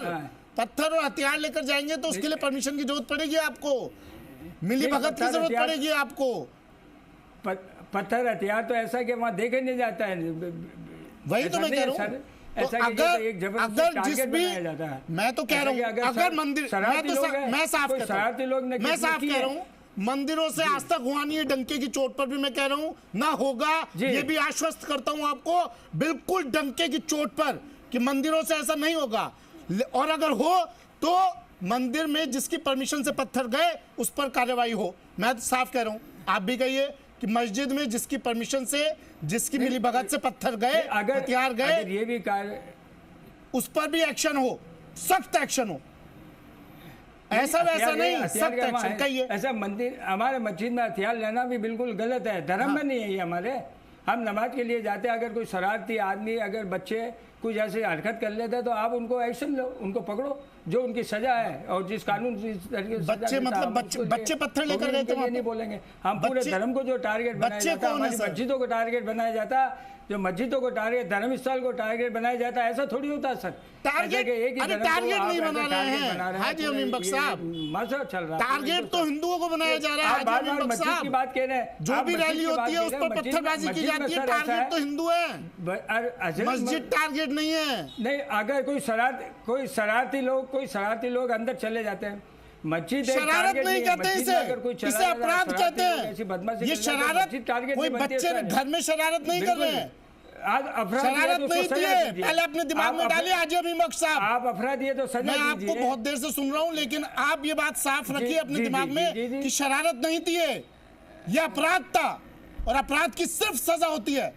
पत्थर और हथियार लेकर जाएंगे तो उसके लिए परमिशन की जरूरत पड़ेगी आपको, मिली भगत की जरूरत पड़ेगी आपको। पत्थर हथियार तो ऐसा कि वहाँ देखे नहीं जाता है, वही तो मैं कह रहा हूँ। तो अगर जिस भी, मैं तो कह रहा हूँ, अगर मंदिर, मैं साफ कह रहा हूँ, मंदिरों से आज तक हुआ नहीं है, डंके की चोट पर भी मैं कह रहा हूँ ना होगा, ये भी आश्वस्त करता हूँ आपको, बिल्कुल डंके की चोट पर कि मंदिरों से ऐसा नहीं होगा। और अगर हो तो मंदिर में जिसकी परमिशन से पत्थर गए उस पर कार्रवाई हो। मैं तो साफ कह रहा हूं, आप भी कहिए कि मस्जिद में जिसकी परमिशन से, जिसकी मिली भगत से पत्थर गए, हथियार गए, ये भी उस पर भी एक्शन हो, सख्त एक्शन हो, ऐसा वैसा नहीं, सख्त एक्शन कहिए। ऐसा मंदिर, हमारे मस्जिद में हथियार लेना भी बिल्कुल गलत है, धर्म में नहीं है ये हमारे। हम नमाज के लिए जाते हैं, अगर कोई शरारती आदमी, अगर बच्चे कुछ ऐसी हरकत कर लेते हैं तो आप उनको एक्शन लो, उनको पकड़ो, जो उनकी सजा है, और जिस कानून से बच्चे मतलब बच्चे पत्थर लेकर गए थे, नहीं बोलेंगे हम। पूरे धर्म को जो टारगेट बनाया जाता है, हमारी मस्जिदों को टारगेट बनाया जाता है, जो मस्जिदों को टारगेट, धर्म स्थल को टारगेट बनाया जाता है, ऐसा थोड़ी होता है सर। टारगेट नहीं बना रहे हैं हाजी अमीन बख्श साहब, मजा चल रहा है। टारगेट तो हिंदुओं को बनाया जा रहा है हाजी अमीन बख्श साहब, की बात कह रहे हैं। जो भी रैली होती है उस पर पत्थरबाजी की जाती है, टारगेट तो हिंदू है, मस्जिद टारगेट नहीं है। नहीं, अगर कोई शरारती लोग अंदर चले जाते हैं, मस्जिद शरारत नहीं कहते इसे अपराध कहते हैं। ये शरारत, कोई बच्चे घर में शरारत नहीं कर रहे हैं, शरारत नहीं थी, पहले अपने दिमाग में डालिए हाजी अमीन बख्श साहब। आप अपराधी है तो सजा मैं आपको बहुत देर से सुन रहा हूँ, लेकिन आप ये बात साफ रखिए अपने दिमाग में कि शरारत नहीं थी, ये अपराध था, और अपराध की सिर्फ सजा होती है।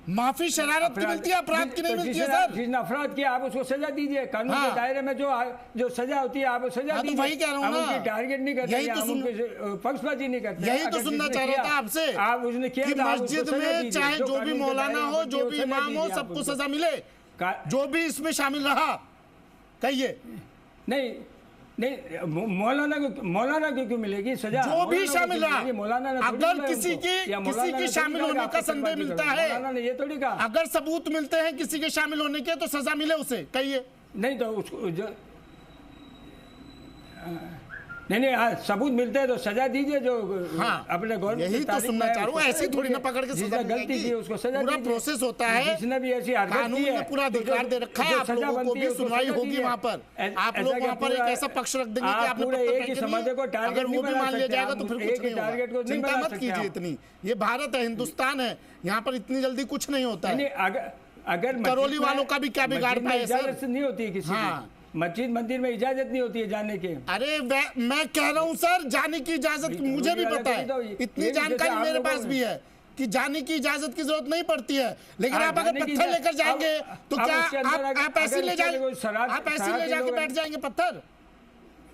माफी शरारत की मिलती है, अपराध की नहीं मिलती है सर। जिसने अपराध किया आप उसको सजा दीजिए, कानून के दायरे में जो सजा होती है आप सजा दीजिए। तो वही कह रहा हूँ ना, टारगेट नहीं करते, पक्षपाती नहीं करते। यही तो सुनना चाह रहा था आपसे, आप उसने किया कि मस्जिद में चाहे जो भी मौलाना हो, जो भी इमाम हो, सबको सजा मिले, जो भी इसमें शामिल रहा। कहिए नहीं, मौलाना को क्यों मिलेगी सजा? जो भी शामिल रहा, अगर किसी के शामिल होने का संदेह मिलता है, ये थोड़ी कहा, अगर सबूत मिलते हैं किसी के शामिल होने के तो सजा मिले उसे, कहिए। नहीं तो उसको नहीं हाँ, सबूत मिलते हैं तो सजा दीजिए जो अपने गवर्नमेंट यही तो सुनना चाह रहा हूँ। ऐसे थोड़ी ना पकड़ के सजा गलती की उसको सजा पूरा प्रोसेस होता है, जिसने भी ऐसी हरकत कानून में पूरा अधिकार दे रखा है। आप लोगों को भी सुनवाई होगी वहाँ पर, आप लोग वहाँ पर एक ऐसा पक्ष रख देंगे कि आपने अगर वो भी मान लिया जाएगा तो फिर कुछ नहीं होगा। चिंता मत कीजिए इतनी, ये भारत है, हिंदुस्तान है, यहाँ पर इतनी जल्दी कुछ नहीं होता है। अगर करौली वालों का भी क्या बिगाड़ पाए सर? इजाजत नहीं होती है किसी मस्जिद मंदिर में इजाजत नहीं होती है जाने के। अरे मैं कह रहा हूँ सर, जाने की इजाजत मुझे भी पता है, इतनी जानकारी मेरे पास भी है कि जाने की इजाजत की जरूरत नहीं पड़ती है। लेकिन आप अगर पत्थर लेकर जाएंगे तो क्या आप ऐसे ले जाएंगे, आप ऐसे ले जाके बैठ जाएंगे पत्थर?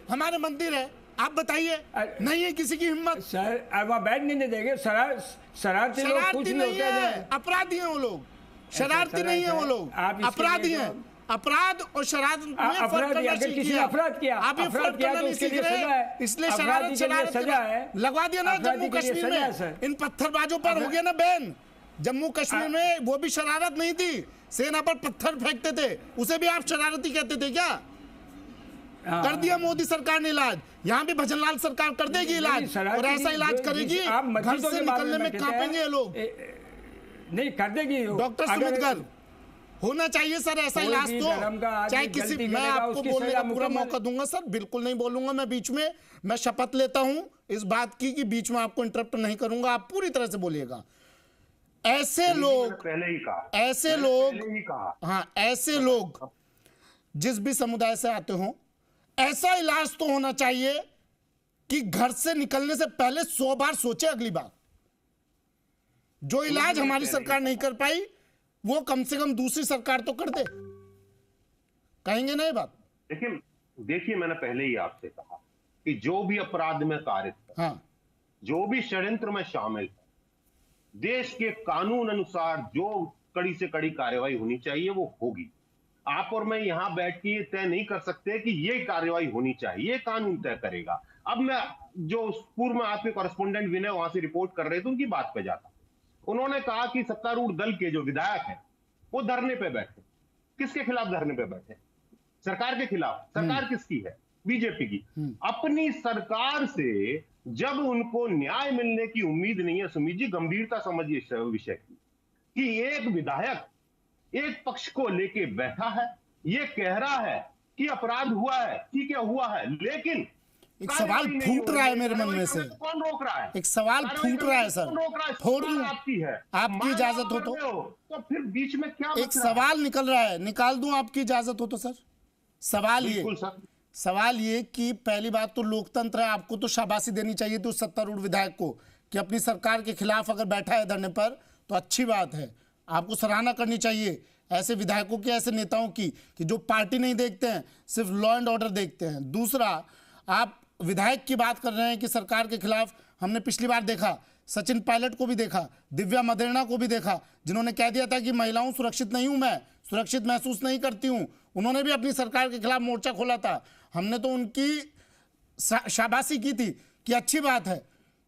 हमारे मंदिर है, आप बताइए, नहीं है किसी की हिम्मत सर, वहाँ बैठने नहीं देंगे। शरारती लोग कुछ नहीं है, अपराधी हैं वो लोग, शरारती नहीं है वो लोग, अपराधी हैं। अपराध और शरारत में फर्क करना सीखिए। अपराध किया, आप ये फर्क करना नहीं सीख रहे, इसलिए शरारत सजा है लगवा दिया ना जम्मू कश्मीर में। इन पत्थरबाजों पर हो गया ना बैन। जम्मू कश्मीर में वो भी शरारत नहीं थी, सेना पर पत्थर फेंकते थे, उसे भी आप शरारती कहते थे क्या? कर दिया मोदी सरकार ने इलाज, यहाँ भी भजनलाल सरकार कर देगी इलाज, और ऐसा इलाज करेगी घर से निकलने में कांपेंगे ये लोग। नहीं कर देगी डॉक्टर सुमित गर्ग, होना चाहिए सर ऐसा इलाज तो, चाहे किसी, मैं आपको बोलने का पूरा मौका दूंगा सर, बिल्कुल नहीं बोलूंगा मैं बीच में। मैं शपथ लेता हूं इस बात की कि बीच में आपको इंटरप्ट नहीं करूंगा, आप पूरी तरह से बोलिएगा। ऐसे लोग, ऐसे लोग, हाँ ऐसे लोग जिस भी समुदाय से आते हो, ऐसा इलाज तो होना चाहिए कि घर से निकलने से पहले 100 बार सोचे अगली बार। जो इलाज हमारी सरकार नहीं कर पाई वो कम से कम दूसरी सरकार तो कर दे। कहेंगे ना ये बात? देखिए मैंने पहले ही आपसे कहा कि जो भी अपराध में कारित है, जो भी षड्यंत्र में शामिल है, देश के कानून अनुसार जो कड़ी से कड़ी कार्रवाई होनी चाहिए वो होगी। आप और मैं यहां बैठ के ये तय नहीं कर सकते कि ये कार्रवाई होनी चाहिए, ये कानून तय करेगा। अब मैं जो पूर्व में आपके कॉरेस्पोंडेंट विनय वहां से रिपोर्ट कर रहे थे उनकी बात पे जाता। उन्होंने कहा कि सत्तारूढ़ दल के जो विधायक हैं वो धरने पे बैठे। किसके खिलाफ धरने पे बैठे? सरकार के खिलाफ। सरकार किसकी है? बीजेपी की। अपनी सरकार से जब उनको न्याय मिलने की उम्मीद नहीं है, सुमित जी गंभीरता समझिए इस विषय की, कि एक विधायक एक पक्ष को लेके बैठा है, ये कह रहा है कि अपराध हुआ है, ठीक है हुआ है, लेकिन एक सवाल फूट रहा है मेरे मन में से, कौन रोक रहा है? एक सवाल फूट रहा है सर, फोड़ दूं आपकी है, आपकी इजाजत हो तो फिर बीच में क्या एक सवाल निकल रहा है, निकाल दूं आपकी इजाजत हो तो सर। सवाल ये कि पहली बात तो लोकतंत्र है, आपको तो शाबाशी देनी चाहिए थी उस सत्तारूढ़ विधायक को कि अपनी सरकार के खिलाफ अगर बैठा है धरने पर तो अच्छी बात है, आपको सराहना करनी चाहिए ऐसे विधायकों की, ऐसे नेताओं की कि जो पार्टी नहीं देखते हैं, सिर्फ लॉ एंड ऑर्डर देखते हैं। दूसरा, आप विधायक की बात कर रहे हैं कि सरकार के खिलाफ, हमने पिछली बार देखा सचिन पायलट को भी देखा, दिव्या मदेरणा को भी देखा, जिन्होंने कह दिया था कि महिलाओं सुरक्षित नहीं हूं, मैं सुरक्षित महसूस नहीं करती हूं, उन्होंने भी अपनी सरकार के खिलाफ मोर्चा खोला था। हमने तो उनकी शाबाशी की थी कि अच्छी बात है,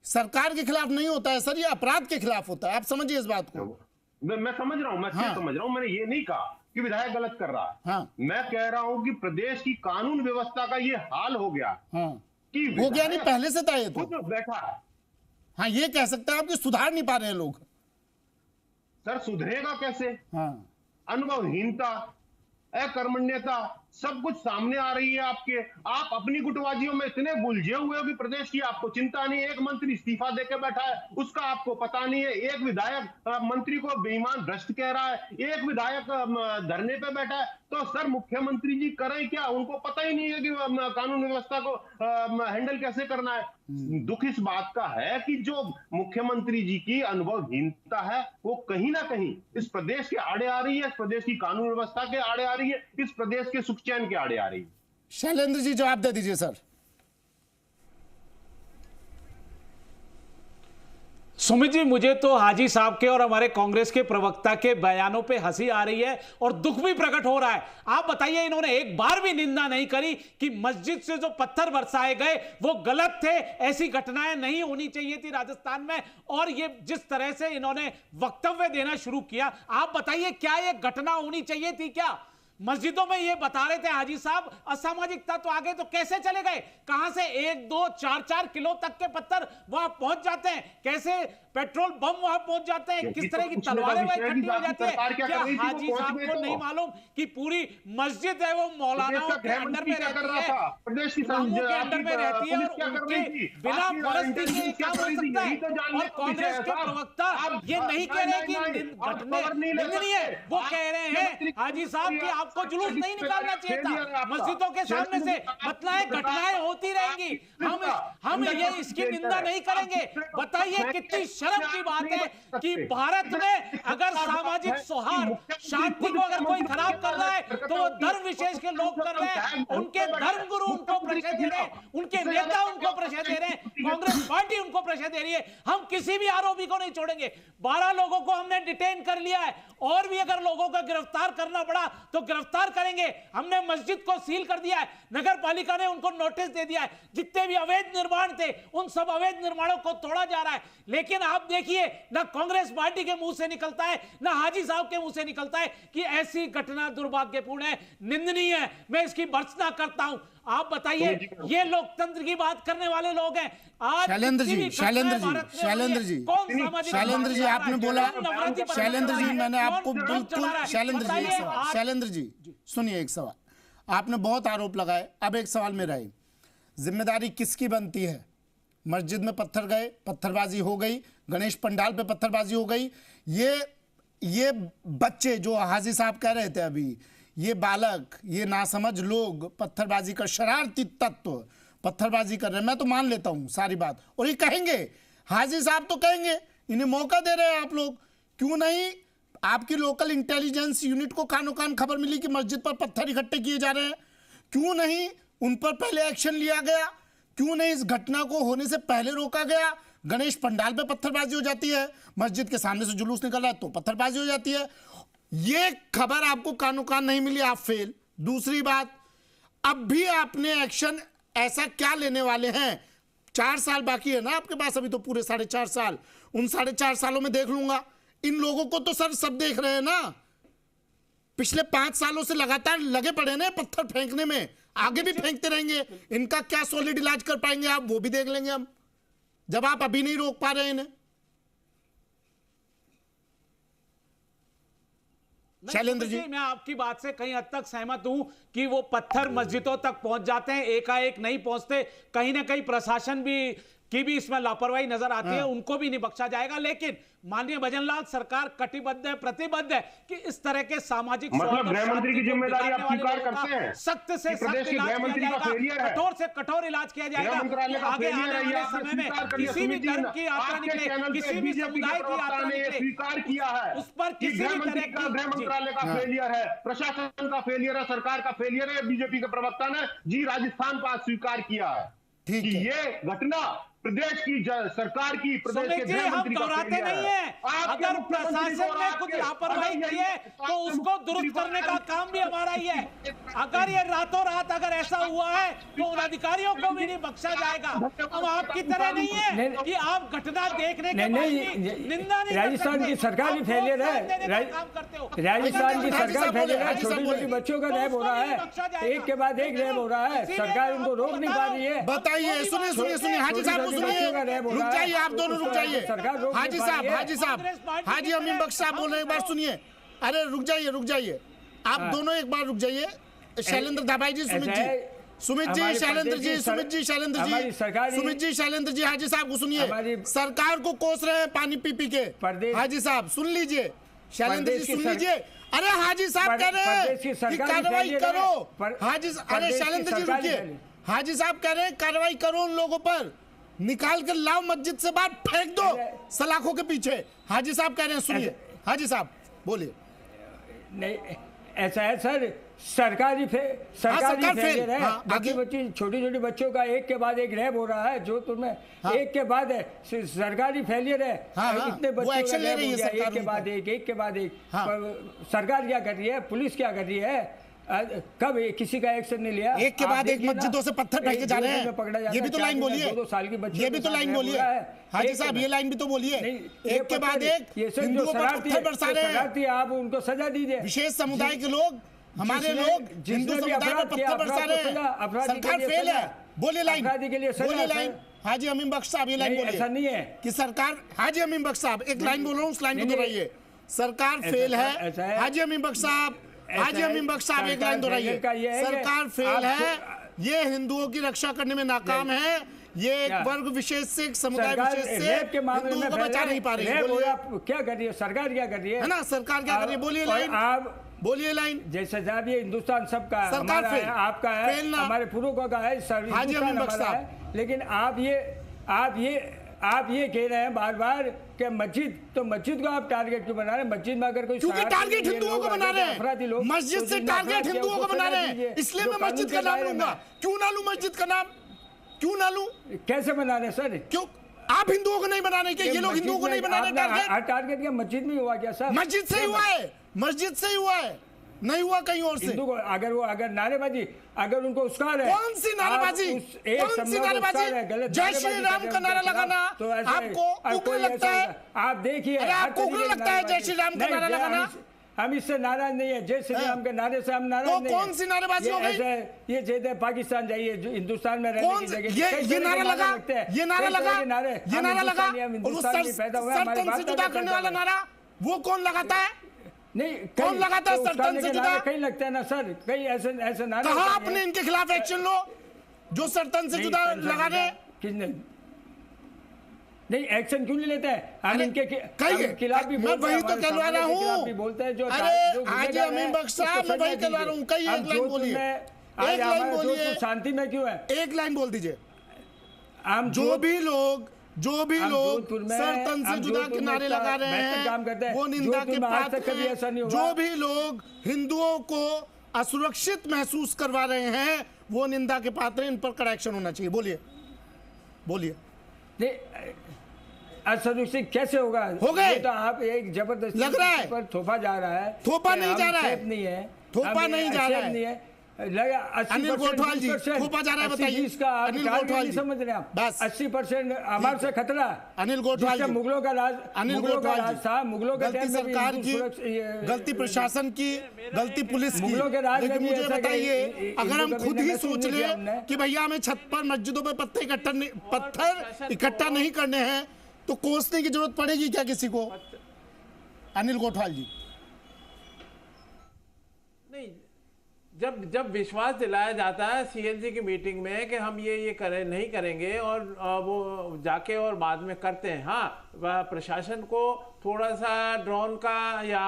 सरकार के खिलाफ नहीं होता है सर, ये अपराध के खिलाफ होता है, आप समझिए इस बात को। मैं समझ रहा हूं, मैं समझ रहा हूं, मैंने ये नहीं कहा कि विधायक गलत कर रहा है। मैं कह रहा हूं कि प्रदेश की कानून व्यवस्था का ये हाल हो गया कि हो गया नहीं, पहले से था ये तो बैठा है। हाँ, ये कह सकते हैं आप कि सुधार नहीं पा रहे हैं लोग। सर सुधरेगा कैसे? अनुभवहीनता, अकर्मण्यता सब कुछ सामने आ रही है आपके। आप अपनी गुटबाजियों में इतने उलझे हुए हो कि प्रदेश की आपको चिंता नहीं। एक मंत्री इस्तीफा देके बैठा है, उसका आपको पता नहीं है। एक विधायक मंत्री को बेईमान भ्रष्ट कह रहा है, एक विधायक धरने पे बैठा है। तो सर मुख्यमंत्री जी करें क्या? उनको पता ही नहीं है कि कानून व्यवस्था को हैंडल कैसे करना है। दुख इस बात का है कि जो मुख्यमंत्री जी की अनुभवहीनता है वो कहीं ना कहीं इस प्रदेश के आड़े आ रही है, इस प्रदेश की कानून व्यवस्था के आड़े आ रही है, इस प्रदेश के सुख चैन के आड़े आ रही है। शैलेंद्र जी जवाब दे दीजिए सर। सुमित जी, मुझे तो हाजी साहब के और हमारे कांग्रेस के प्रवक्ता के बयानों पे हंसी आ रही है और दुख भी प्रकट हो रहा है। आप बताइए, इन्होंने एक बार भी निंदा नहीं करी कि मस्जिद से जो पत्थर बरसाए गए वो गलत थे, ऐसी घटनाएं नहीं होनी चाहिए थी राजस्थान में। और ये जिस तरह से इन्होंने वक्तव्य देना शुरू किया, आप बताइए क्या ये घटना होनी चाहिए थी क्या? मस्जिदों में ये बता रहे थे हाजी साहब असामाजिक तत्व आ गए तो कैसे चले गए, कहां से 1, 2, 4 किलो तक के पत्थर वहां पहुंच जाते हैं, कैसे पेट्रोल बम वहां पहुंच जाते हैं, किस तरह की तलवारें वहां इकट्ठी हो जाती है। क्या हाजी साहब को नहीं मालूम कि पूरी मस्जिद है वो मौलानाओं के अंडर में रहती है, इमामों के अंडर में रहती है और उनके बिना परस्ती के काम हो सकता है। और कांग्रेस के प्रवक्ता ये नहीं कह रहे कि घटने निंदनीय है, वो कह रहे हैं हाजी साहब कि आपको जुलूस नहीं निकालना चाहिए था मस्जिदों के सामने से, मतलब घटनाएं होती रहेंगी, हम ये इसकी निंदा नहीं करेंगे। बताइए कितनी शर्म की बात है कि भारत में अगर सामाजिक सौहार्द शांति को अगर कोई खराब कर रहा है तो वो धर्म विशेष के लोग कर रहे हैं, उनके धर्म गुरु उनको प्रशय दे रहे हैं, उनके नेता उनको प्रशय दे रहे हैं, कांग्रेस पार्टी उनको प्रशय दे रही है। हम किसी भी आरोपी को नहीं छोड़ेंगे। 12 लोगों को हमने डिटेन कर लिया है, और भी अगर लोगों को गिरफ्तार करना पड़ा तो गिरफ्तार करेंगे। हमने मस्जिद को सील कर दिया है, नगर पालिका ने उनको नोटिस दे दिया है, जितने भी अवैध निर्माण थे उन सब अवैध निर्माणों को तोड़ा जा रहा है। लेकिन आप देखिए ना कांग्रेस पार्टी के मुंह से निकलता है ना हाजी साहब के मुंह से निकलता है कि ऐसी घटना दुर्भाग्यपूर्ण है, निंदनीय है, मैं इसकी भर्त्सना करता हूं। आप बताइए, ये लोकतंत्र की बात करने वाले लोग हैं। आज शैलेंद्र जी आपने बोला, शैलेंद्र जी मैंने आपको बिल्कुल, शैलेंद्र जी सुनिए एक सवाल, आपने बहुत आरोप लगाए, अब एक सवाल मेरा है, जिम्मेदारी किसकी बनती है? मस्जिद में पत्थर गए, पत्थरबाजी हो गई, गणेश पंडाल पे पत्थरबाजी हो गई, ये बच्चे जो हाजी साहब कह रहे थे अभी, ये बालक, ये नासमझ लोग, पत्थरबाजी का शरारती तत्व पत्थरबाजी कर रहे हैं, मैं तो मान लेता हूं सारी बात, और ये कहेंगे, हाजी साहब तो कहेंगे, इन्हें मौका दे रहे हैं आप लोग। क्यों नहीं आपकी लोकल इंटेलिजेंस यूनिट को कानो कान खबर मिली कि मस्जिद पर पत्थर इकट्ठे किए जा रहे हैं? क्यों नहीं उन पर पहले एक्शन लिया गया? क्यों नहीं इस घटना को होने से पहले रोका गया? गणेश पंडाल पे पत्थरबाजी हो जाती है, मस्जिद के सामने से जुलूस निकल रहा है तो पत्थरबाजी हो जाती है। ये खबर आपको कानो कान नहीं मिली, आप फेल। दूसरी बात, अब भी आपने एक्शन ऐसा क्या लेने वाले हैं? 4 साल बाकी है ना आपके पास, अभी तो पूरे 4.5 साल, उन 4.5 सालों में देख लूंगा। इन लोगों को तो सर सब देख रहे हैं ना, पिछले 5 सालों से लगातार लगे पड़े ना पत्थर फेंकने में, आगे भी फेंकते रहेंगे। इनका क्या सॉलिड इलाज कर पाएंगे आप, वो भी देख लेंगे हम, जब आप अभी नहीं रोक पा रहे हैं इन्हें। शैलेंद्र जी, मैं आपकी बात से कहीं हद तक सहमत हूं कि वो पत्थर मस्जिदों तक पहुंच जाते हैं, एकाएक नहीं पहुंचते, कहीं ना कहीं प्रशासन की भी इसमें लापरवाही नजर आती है, उनको भी नहीं बख्शा जाएगा। लेकिन माननीय भजनलाल सरकार कटिबद्ध है, प्रतिबद्ध है कि इस तरह के सामाजिक गृह मंत्री की जिम्मेदारी आप स्वीकार करते हैं? सख्त से सख्त इलाज किया जाएगा, कठोर से कठोर इलाज किया जाएगा। आगे आने वाले समय में किसी भी धर्म की यात्रा निकले, किसी भी समुदाय की यात्रा निकले, स्वीकार किया है उस पर किसी भी तरह का गृह मंत्रालय का फेलियर है, प्रशासन का फेलियर है, सरकार का फेलियर है। बीजेपी के प्रवक्ता ने जी राजस्थान का स्वीकार किया है कि ये घटना प्रदेश की सरकार की, प्रदेश के गृह मंत्री का फेलियर नहीं है। अगर प्रशासन ने कुछ लापरवाही की है तो उसको दुरुस्त करने का काम भी हमारा ही है। अगर ये रातों रात अगर ऐसा हुआ है तो उन अधिकारियों को भी नहीं बख्शा जाएगा। हम आपकी तरह नहीं है कि आप घटना देखने के बाद निंदा नहीं, राजस्थान की सरकार भी फेलियर है, राजस्थान की सरकार फेलियर है। छोटी छोटी बच्चों का रैप हो रहा है, एक के बाद एक रैप हो रहा है, सरकार उनको रोक नहीं पा रही है। बताइए, सुनिए हाजी साहब, रुक जाइए, आप दोनों रुक जाइए। हाजी अमीन बख्श साहब बोल रहे हैं, एक बार सुनिए। अरे रुक जाइए आप दोनों, एक बार रुक जाइए। शैलेंद्र धाबाई जी, सुमित जी, शैलेंद्र जी, हाजी साहब को सुनिए। सरकार को कोस रहे हैं पानी पी के। हाजी साहब सुन लीजिए, शैलेंद्र जी सुन लीजिए। अरे हाजी साहब कह रहे हैं कि कार्रवाई करो। हाजी, अरे शैलेंद्र जी रुकिए, हाजी साहब कह रहे हैं कार्रवाई करो, उन लोगों पर निकाल कर लाओ, मस्जिद से बाहर फेंक दो सलाखों के पीछे। हाजी साहब कह रहे हैं, सुनिए हाजी साहब बोलिए। नहीं ऐसा है सर, सरकारी फेलियर है। बाकी बच्ची छोटी छोटी बच्चों का एक के बाद एक रैप हो रहा है जोधपुर में, एक के बाद है, सरकारी फेलियर है। इतने बच्चों का रैप हो गया, एक के बाद एक। सरकार क्या कर रही है, पुलिस क्या कर रही है, कब किसी का एक्शन नहीं लिया? एक के बाद एक मस्जिदों से पत्थर फेंके जा रहे हैं, ये भी तो लाइन बोलिए। 2 साल की बच्ची, ये भी तो लाइन बोलिए हाजी साहब, ये लाइन भी तो बोलिए। एक के बाद एक हिंदुओं पर पत्थर बरसा रहे हैं, आप उनको सजा दीजिए। विशेष समुदाय के लोग हमारे लोग हिंदू समुदाय पर पत्थर बरसा रहे हैं, सरकार फेल है। बोलिए लाइन, बोलिए लाइन। हाजी अमीन बख्श साहब ये लाइन बोलिए। ऐसा नहीं है कि सरकार, हाजी अमीन बख्श साहब एक लाइन बोल रहा हूँ, उस लाइन को दोहराइए। सरकार फेल है। हाजी अमीन बख्श साहब, हाजी अमीन बख्श साहब एक लाइन दोहराइए। सरकार फेल है, ये हिंदुओं की रक्षा करने में नाकाम है, ये एक वर्ग विशेष से, एक समुदाय विशेष से हिंदुओं को बचा नहीं पा रही है। क्या कर रही है सरकार, क्या कर रही है ना, सरकार क्या कर रही है? बोलिए लाइन, आप बोलिए लाइन। जैसे साहब ये हिंदुस्तान सबका है, सरकार हमारा है, आपका है, हमारे पूर्वकों का है, हाजी अमीन बख्श साहब। लेकिन आप ये कह रहे हैं बार बार कि मस्जिद, तो मस्जिद को आप टारगेट क्यों बना रहे हैं? मस्जिद में अगर कोई, क्योंकि टारगेट हिंदुओं को बना रहे हैं, मस्जिद से टारगेट हिंदुओं को बना रहे हैं, इसलिए मैं मस्जिद का नाम लूंगा। क्यों ना लूं मस्जिद का नाम, क्यों ना लूं? कैसे बना रहे सर? क्यों आप हिंदुओं को नहीं बना रहे? ये लोग हिंदुओं को नहीं बना रहे टारगेट? टारगेट क्या मस्जिद में हुआ क्या सर? मस्जिद से हुआ है, मस्जिद से हुआ है, नहीं हुआ कहीं और से। हिंदू को अगर नारेबाजी, अगर उनको उसका है, कौन सी नारेबाजी, कौन सी नारेबाजी? जय श्री राम का नारा लगाना तो आपको उग्र लगता है? आप देखिए, आपको उग्र लगता है जय श्री राम का नारा लगाना? हम इससे नाराज नहीं है, जय श्री राम के नारे से हम नाराज नहीं। कौन सी नारेबाजी हो गई? ये जैसे पाकिस्तान जाइए, हिंदुस्तान में रहने की जगह ये नारा लगा, ये नारा लगा, ये नारा लगा, और उस सरतन से जुदा करने वाला नारा वो कौन लगाता है? नहीं, कौन लगाता है सरतन से जुदा? कहीं लगता है ना सर, कहीं ऐसे नारे। कहा आपने इनके खिलाफ एक्शन लो जो सरतन से जुदा लगा रहे? किसने? नहीं, एक्शन क्यों नहीं लेते हैं? हम इनके खिलाफ भी मैं वही तो कहलवा रहा हूँ। बोलते हैं जो, अरे हाजी अमीन बख्श साहब मैं वही कहलवा रहा हूँ। कई एक लाइन बोलिए, एक लाइन बोलिए। शांति में क्यों है? एक लाइन बोल दीजिए। जो भी लोग सरतन से जुदा के नारे लगा रहे हैं वो निंदा के पात्र हैं। जो भी लोग हिंदुओं को असुरक्षित महसूस करवा रहे हैं वो निंदा के पात्र हैं, इन पर कड़ा एक्शन होना चाहिए। बोलिए, बोलिए। असुरक्षित कैसे होगा? हो गए तो आप एक जबरदस्ती लग रहा है पर थोपा जा रहा है। थोपा नहीं जा रहा है, नहीं है, थोपा नहीं जा रहा है। अनिल गोठवाल जी, थोपा जा रहा है, बताइए। अनिल गोठवाल जी समझ रहे हैं आप? बस 80% हमारे से खतरा। अनिल गोठवाल जी, मुगलों का राज, अनिल गोठवाल जी था, मुगलों का गलती सरकार की, गलती प्रशासन की, गलती पुलिस की। लेकिन मुझे बताइए, अगर हम खुद ही सोच ले कि भैया हमें छत पर मस्जिदों पर पत्थर इकट्ठा नहीं करने हैं तो कोसने की जरूरत पड़ेगी क्या किसी को? अनिल गोठवाल जी, नहीं, जब विश्वास दिलाया जाता है सीएलजी की मीटिंग में कि हम ये करें, नहीं करेंगे, और वो जाके और बाद में करते हैं। हाँ, प्रशासन को थोड़ा सा ड्रोन का या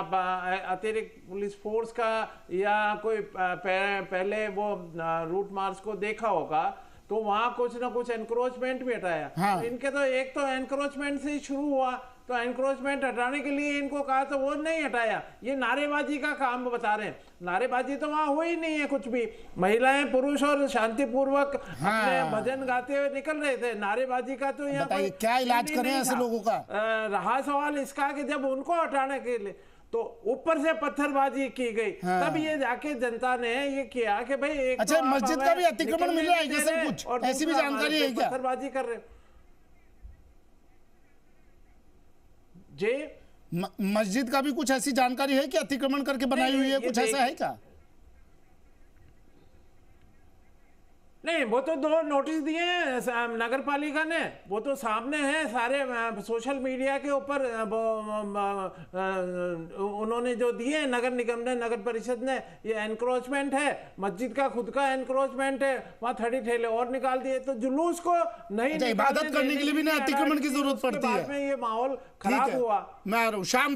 अतिरिक्त पुलिस फोर्स का या कोई पहले वो रूट मार्च को देखा होगा तो वहां कुछ ना कुछ एनक्रोचमेंट भी हटाया। हाँ। इनके तो एक तो एनक्रोचमेंट से ही शुरू हुआ, तो एनक्रोचमेंट हटाने के लिए इनको कहा तो वो नहीं हटाया। ये नारेबाजी का काम बता रहे हैं। नारेबाजी तो वहां हुई नहीं है कुछ भी। महिलाएं पुरुष और शांतिपूर्वक अपने भजन गाते हुए निकल रहे थे। नारेबाजी का तो यहाँ क्या इलाज करें ऐसे लोगों का? रहा सवाल इसका कि जब उनको हटाने के लिए तो ऊपर से पत्थरबाजी की गई। हाँ। तब ये जाके जनता ने ये किया कि भाई एक अच्छा, मस्जिद का भी अतिक्रमण मिल रहा है क्या सर? कुछ ऐसी भी जानकारी है क्या? पत्थरबाजी कर रहे जी, मस्जिद का भी कुछ ऐसी जानकारी है कि अतिक्रमण करके बनाई हुई है? कुछ ऐसा है क्या? नहीं, वो तो 2 नोटिस दिए हैं नगर पालिका ने, वो तो सामने है सारे सोशल मीडिया के ऊपर। उन्होंने जो दिए नगर निगम ने, नगर परिषद ने, ये एनक्रोचमेंट है, मस्जिद का खुद का एनक्रोचमेंट है, वहाँ 30 ठेले और निकाल दिए। तो जुलूस को नहीं, इबादत करने के लिए भी ना अतिक्रमण की जरूरत पड़ती है। बाद में ये माहौल खराब हुआ। मैं आ रहा हूँ। श्याम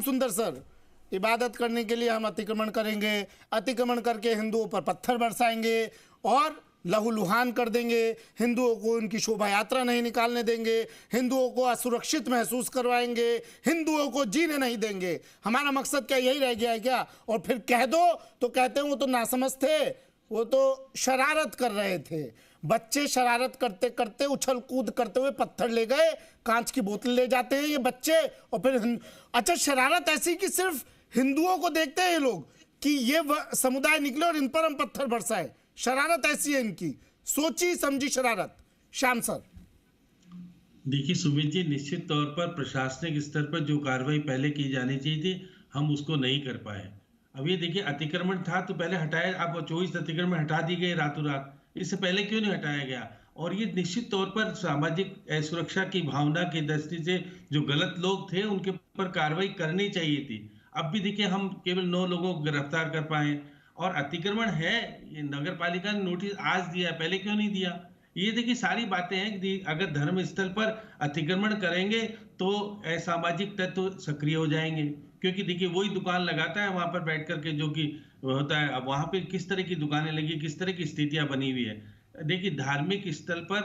सुंदर सर, इबादत करने के लिए हम अतिक्रमण करेंगे, अतिक्रमण करके हिंदुओं पर पत्थर बरसाएंगे और लहूलुहान कर देंगे, हिंदुओं को उनकी शोभा यात्रा नहीं निकालने देंगे, हिंदुओं को असुरक्षित महसूस करवाएंगे, हिंदुओं को जीने नहीं देंगे। हमारा मकसद क्या यही रह गया है क्या? और फिर कह दो तो कहते हैं वो तो नासमझ थे, वो तो शरारत कर रहे थे। बच्चे शरारत करते करते, उछल कूद करते हुए पत्थर ले गए, कांच की बोतल ले जाते हैं ये बच्चे। और फिर अच्छा, शरारत ऐसी कि सिर्फ हिंदुओं को देखते हैं ये लोग कि ये समुदाय निकले और इन पर हम पत्थर बरसाए। शरारत ऐसी है इनकी, सोची समझी शरारत। श्याम सर, देखिए सुमित जी, निश्चित तौर पर प्रशासनिक स्तर पर जो कार्रवाई पहले की जानी चाहिए थी हम उसको नहीं कर पाए। अब ये देखिए, अतिक्रमण था तो पहले हटाया, अब 24 अतिक्रमण हटा दिए गए रातों रात, इससे पहले क्यों नहीं हटाया गया? और ये निश्चित तौर पर सामाजिक सुरक्षा की भावना की दृष्टि से जो गलत लोग थे उनके ऊपर कार्रवाई करनी चाहिए थी। अब भी देखिए, हम केवल 9 लोगों को गिरफ्तार कर पाए। और अतिक्रमण है, ये नगर पालिका ने नोटिस आज दिया, पहले क्यों नहीं दिया? ये देखिए सारी बातें हैं कि अगर धर्म स्थल पर अतिक्रमण करेंगे तो असामाजिक तत्व सक्रिय हो जाएंगे, क्योंकि देखिए वही दुकान लगाता है वहां पर बैठ करके, जो कि होता है। अब वहां पे किस तरह की दुकानें लगी, किस तरह की स्थितियां बनी हुई है। देखिए धार्मिक स्थल पर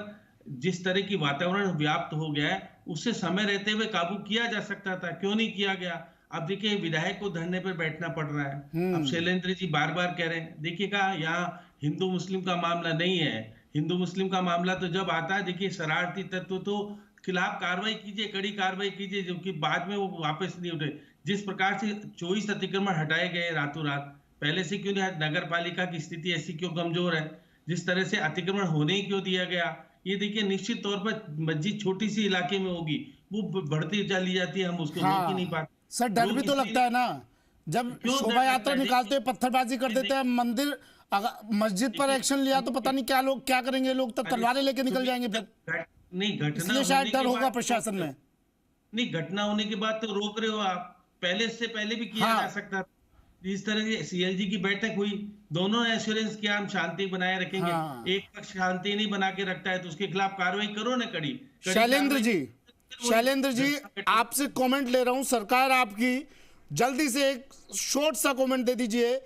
जिस तरह की वातावरण व्याप्त हो गया है, उससे समय रहते हुए काबू किया जा सकता था, क्यों नहीं किया गया? अब देखिए विधायक को धरने पर बैठना पड़ रहा है। अब शैलेंद्र जी बार बार कह रहे हैं, देखिएगा यहाँ हिंदू मुस्लिम का मामला नहीं है। हिंदू मुस्लिम का मामला तो जब आता है, देखिए शरारती तत्व तो खिलाफ कार्रवाई कीजिए, कड़ी कार्रवाई कीजिए, जो कि बाद में वो वापस नहीं उठे। जिस प्रकार से 24 अतिक्रमण हटाए गए रातों रात, पहले से क्यों नहीं? नगर पालिका की स्थिति ऐसी क्यों कमजोर है? जिस तरह से अतिक्रमण होने ही क्यों दिया गया? ये देखिए निश्चित तौर पर मस्जिद छोटी सी इलाके में होगी, वो बढ़ती चली जाती है, हम उसको रोक ही नहीं पाते। सर डर भी तो लगता है ना, जब शोभा यात्रा निकालते हैं पत्थरबाजी कर देते हैं, मंदिर मस्जिद पर एक्शन लिया तो पता नहीं क्या लोग क्या करेंगे, लोग तो तलवारें लेके निकल जाएंगे फिर। नहीं, घटना इसलिए शायद डर होगा प्रशासन में। नहीं, घटना होने के बाद तो रोक रहे हो आप, पहले से पहले भी किया जा सकता था। जिस तरह से सीएलजी की बैठक हुई, दोनों ने एश्योरेंस किया हम शांति बनाए रखेंगे। एक पक्ष शांति नहीं बना के रखता है तो उसके खिलाफ कार्रवाई करो ना, कड़ी। शैलेंद्र जी आपसे कमेंट ले रहा हूं, सरकार आपकी, जल्दी से एक शॉर्ट सा कमेंट दे दीजिए,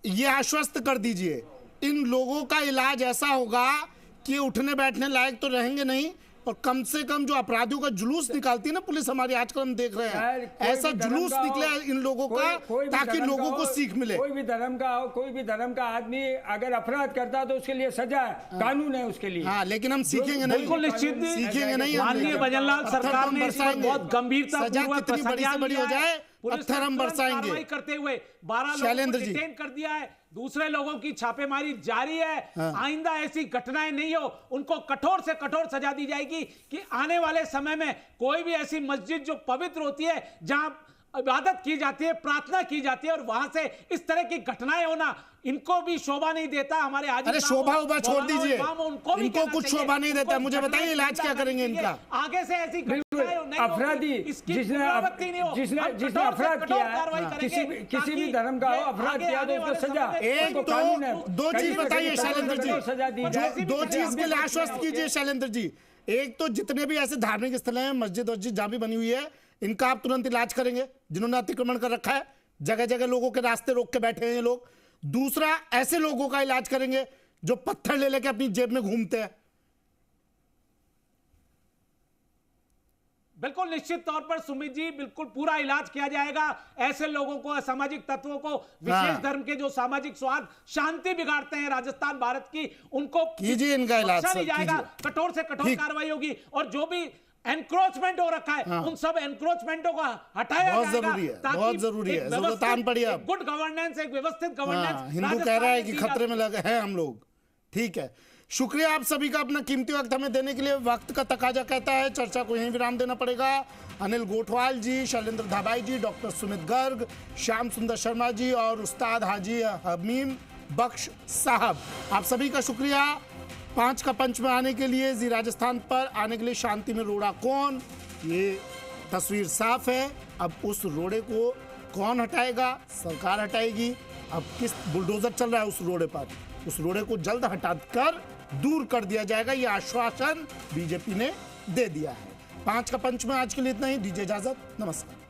ये आश्वस्त कर दीजिए इन लोगों का इलाज ऐसा होगा कि उठने बैठने लायक तो रहेंगे नहीं, और कम से कम जो अपराधियों का जुलूस निकालती है ना पुलिस हमारी, आजकल हम देख रहे हैं ऐसा जुलूस निकले इन लोगों का, ताकि लोगों को सीख मिले। कोई भी धर्म का हो, कोई भी धर्म का आदमी अगर अपराध करता है तो उसके लिए सजा है, कानून है उसके लिए। हाँ, लेकिन हम सीखेंगे नहीं, बिल्कुल निश्चित सीखेंगे नहीं। माननीय भजनलाल सरकार ने बहुत गंभीरता कितनी बड़ी से बड़ी हो जाए, पत्थर हम बरसाएंगे करते हुए 12 लोगों को डिटेन कर दिया है, दूसरे लोगों की छापेमारी जारी है। आइंदा ऐसी घटनाएं नहीं हो, उनको कठोर से कठोर सजा दी जाएगी कि आने वाले समय में कोई भी ऐसी मस्जिद जो पवित्र होती है, जहां इबादत की जाती है, प्रार्थना की जाती है, और वहां से इस तरह की घटनाएं होना, इनको भी शोभा नहीं देता। हमारे आज अरे शोभा उबा छोड़ दीजिए, इनको कुछ शोभा नहीं देता। मुझे बताइए इलाज क्या करेंगे इनका? आगे से ऐसी अपराधी जिसने अपराध किया है, किसी भी धर्म का अपराध किया तो उसको सजा। एक तो दो चीज बताइए शैलेंद्र जी, दो चीज के लिए आश्वस्त कीजिए शैलेंद्र जी। एक तो जितने भी ऐसे धार्मिक स्थल हैं, मस्जिद वस्जिद जहां भी बनी हुई है, इनका आप तुरंत इलाज करेंगे, जिन्होंने अतिक्रमण कर रखा है, जगह जगह लोगों के रास्ते रोक के बैठे हैं ये लोग। दूसरा, ऐसे लोगों का इलाज करेंगे जो पत्थर ले लेके अपनी जेब में घूमते हैं। बिल्कुल निश्चित तौर पर सुमित जी, बिल्कुल पूरा इलाज किया जाएगा। ऐसे लोगों को, असामाजिक तत्वों को, विशेष धर्म के जो सामाजिक स्वाद शांति बिगाड़ते हैं राजस्थान भारत की, उनको कीजिए इनका इलाज नहीं जाएगा, कठोर से कठोर कार्रवाई होगी। और जो भी एनक्रोचमेंट हो रखा है, उन सब एनक्रोचमेंटों को हटाया बहुत जरूरी है, बहुत जरूरी है। जरूरत आन पड़ी अब गुड गवर्नेंस, एक व्यवस्थित गवर्नेंस। हिंदू कह रहा है कि खतरे में लगे हैं हम लोग। ठीक है, शुक्रिया आप सभी का अपना कीमती वक्त हमें देने के लिए। वक्त का तकाजा कहता है चर्चा को यहीं विराम देना पड़ेगा। अनिल गोठवाल जी, शैलेंद्र धाबाई जी, डॉक्टर सुमित गर्ग, श्याम सुंदर शर्मा जी और उस्ताद हाजी हमीम बख्श साहब, आप सभी का शुक्रिया। 5 का पंच में आने के लिए, जी राजस्थान पर आने के लिए शांति में रोड़ा कौन, ये तस्वीर साफ है। अब उस रोड़े को कौन हटाएगा? सरकार हटाएगी। अब किस बुलडोजर चल रहा है उस रोड़े पर, उस रोड़े को जल्द हटाकर दूर कर दिया जाएगा, ये आश्वासन बीजेपी ने दे दिया है। 5 का पंच में आज के लिए इतना ही, दीजिए इजाजत, नमस्कार।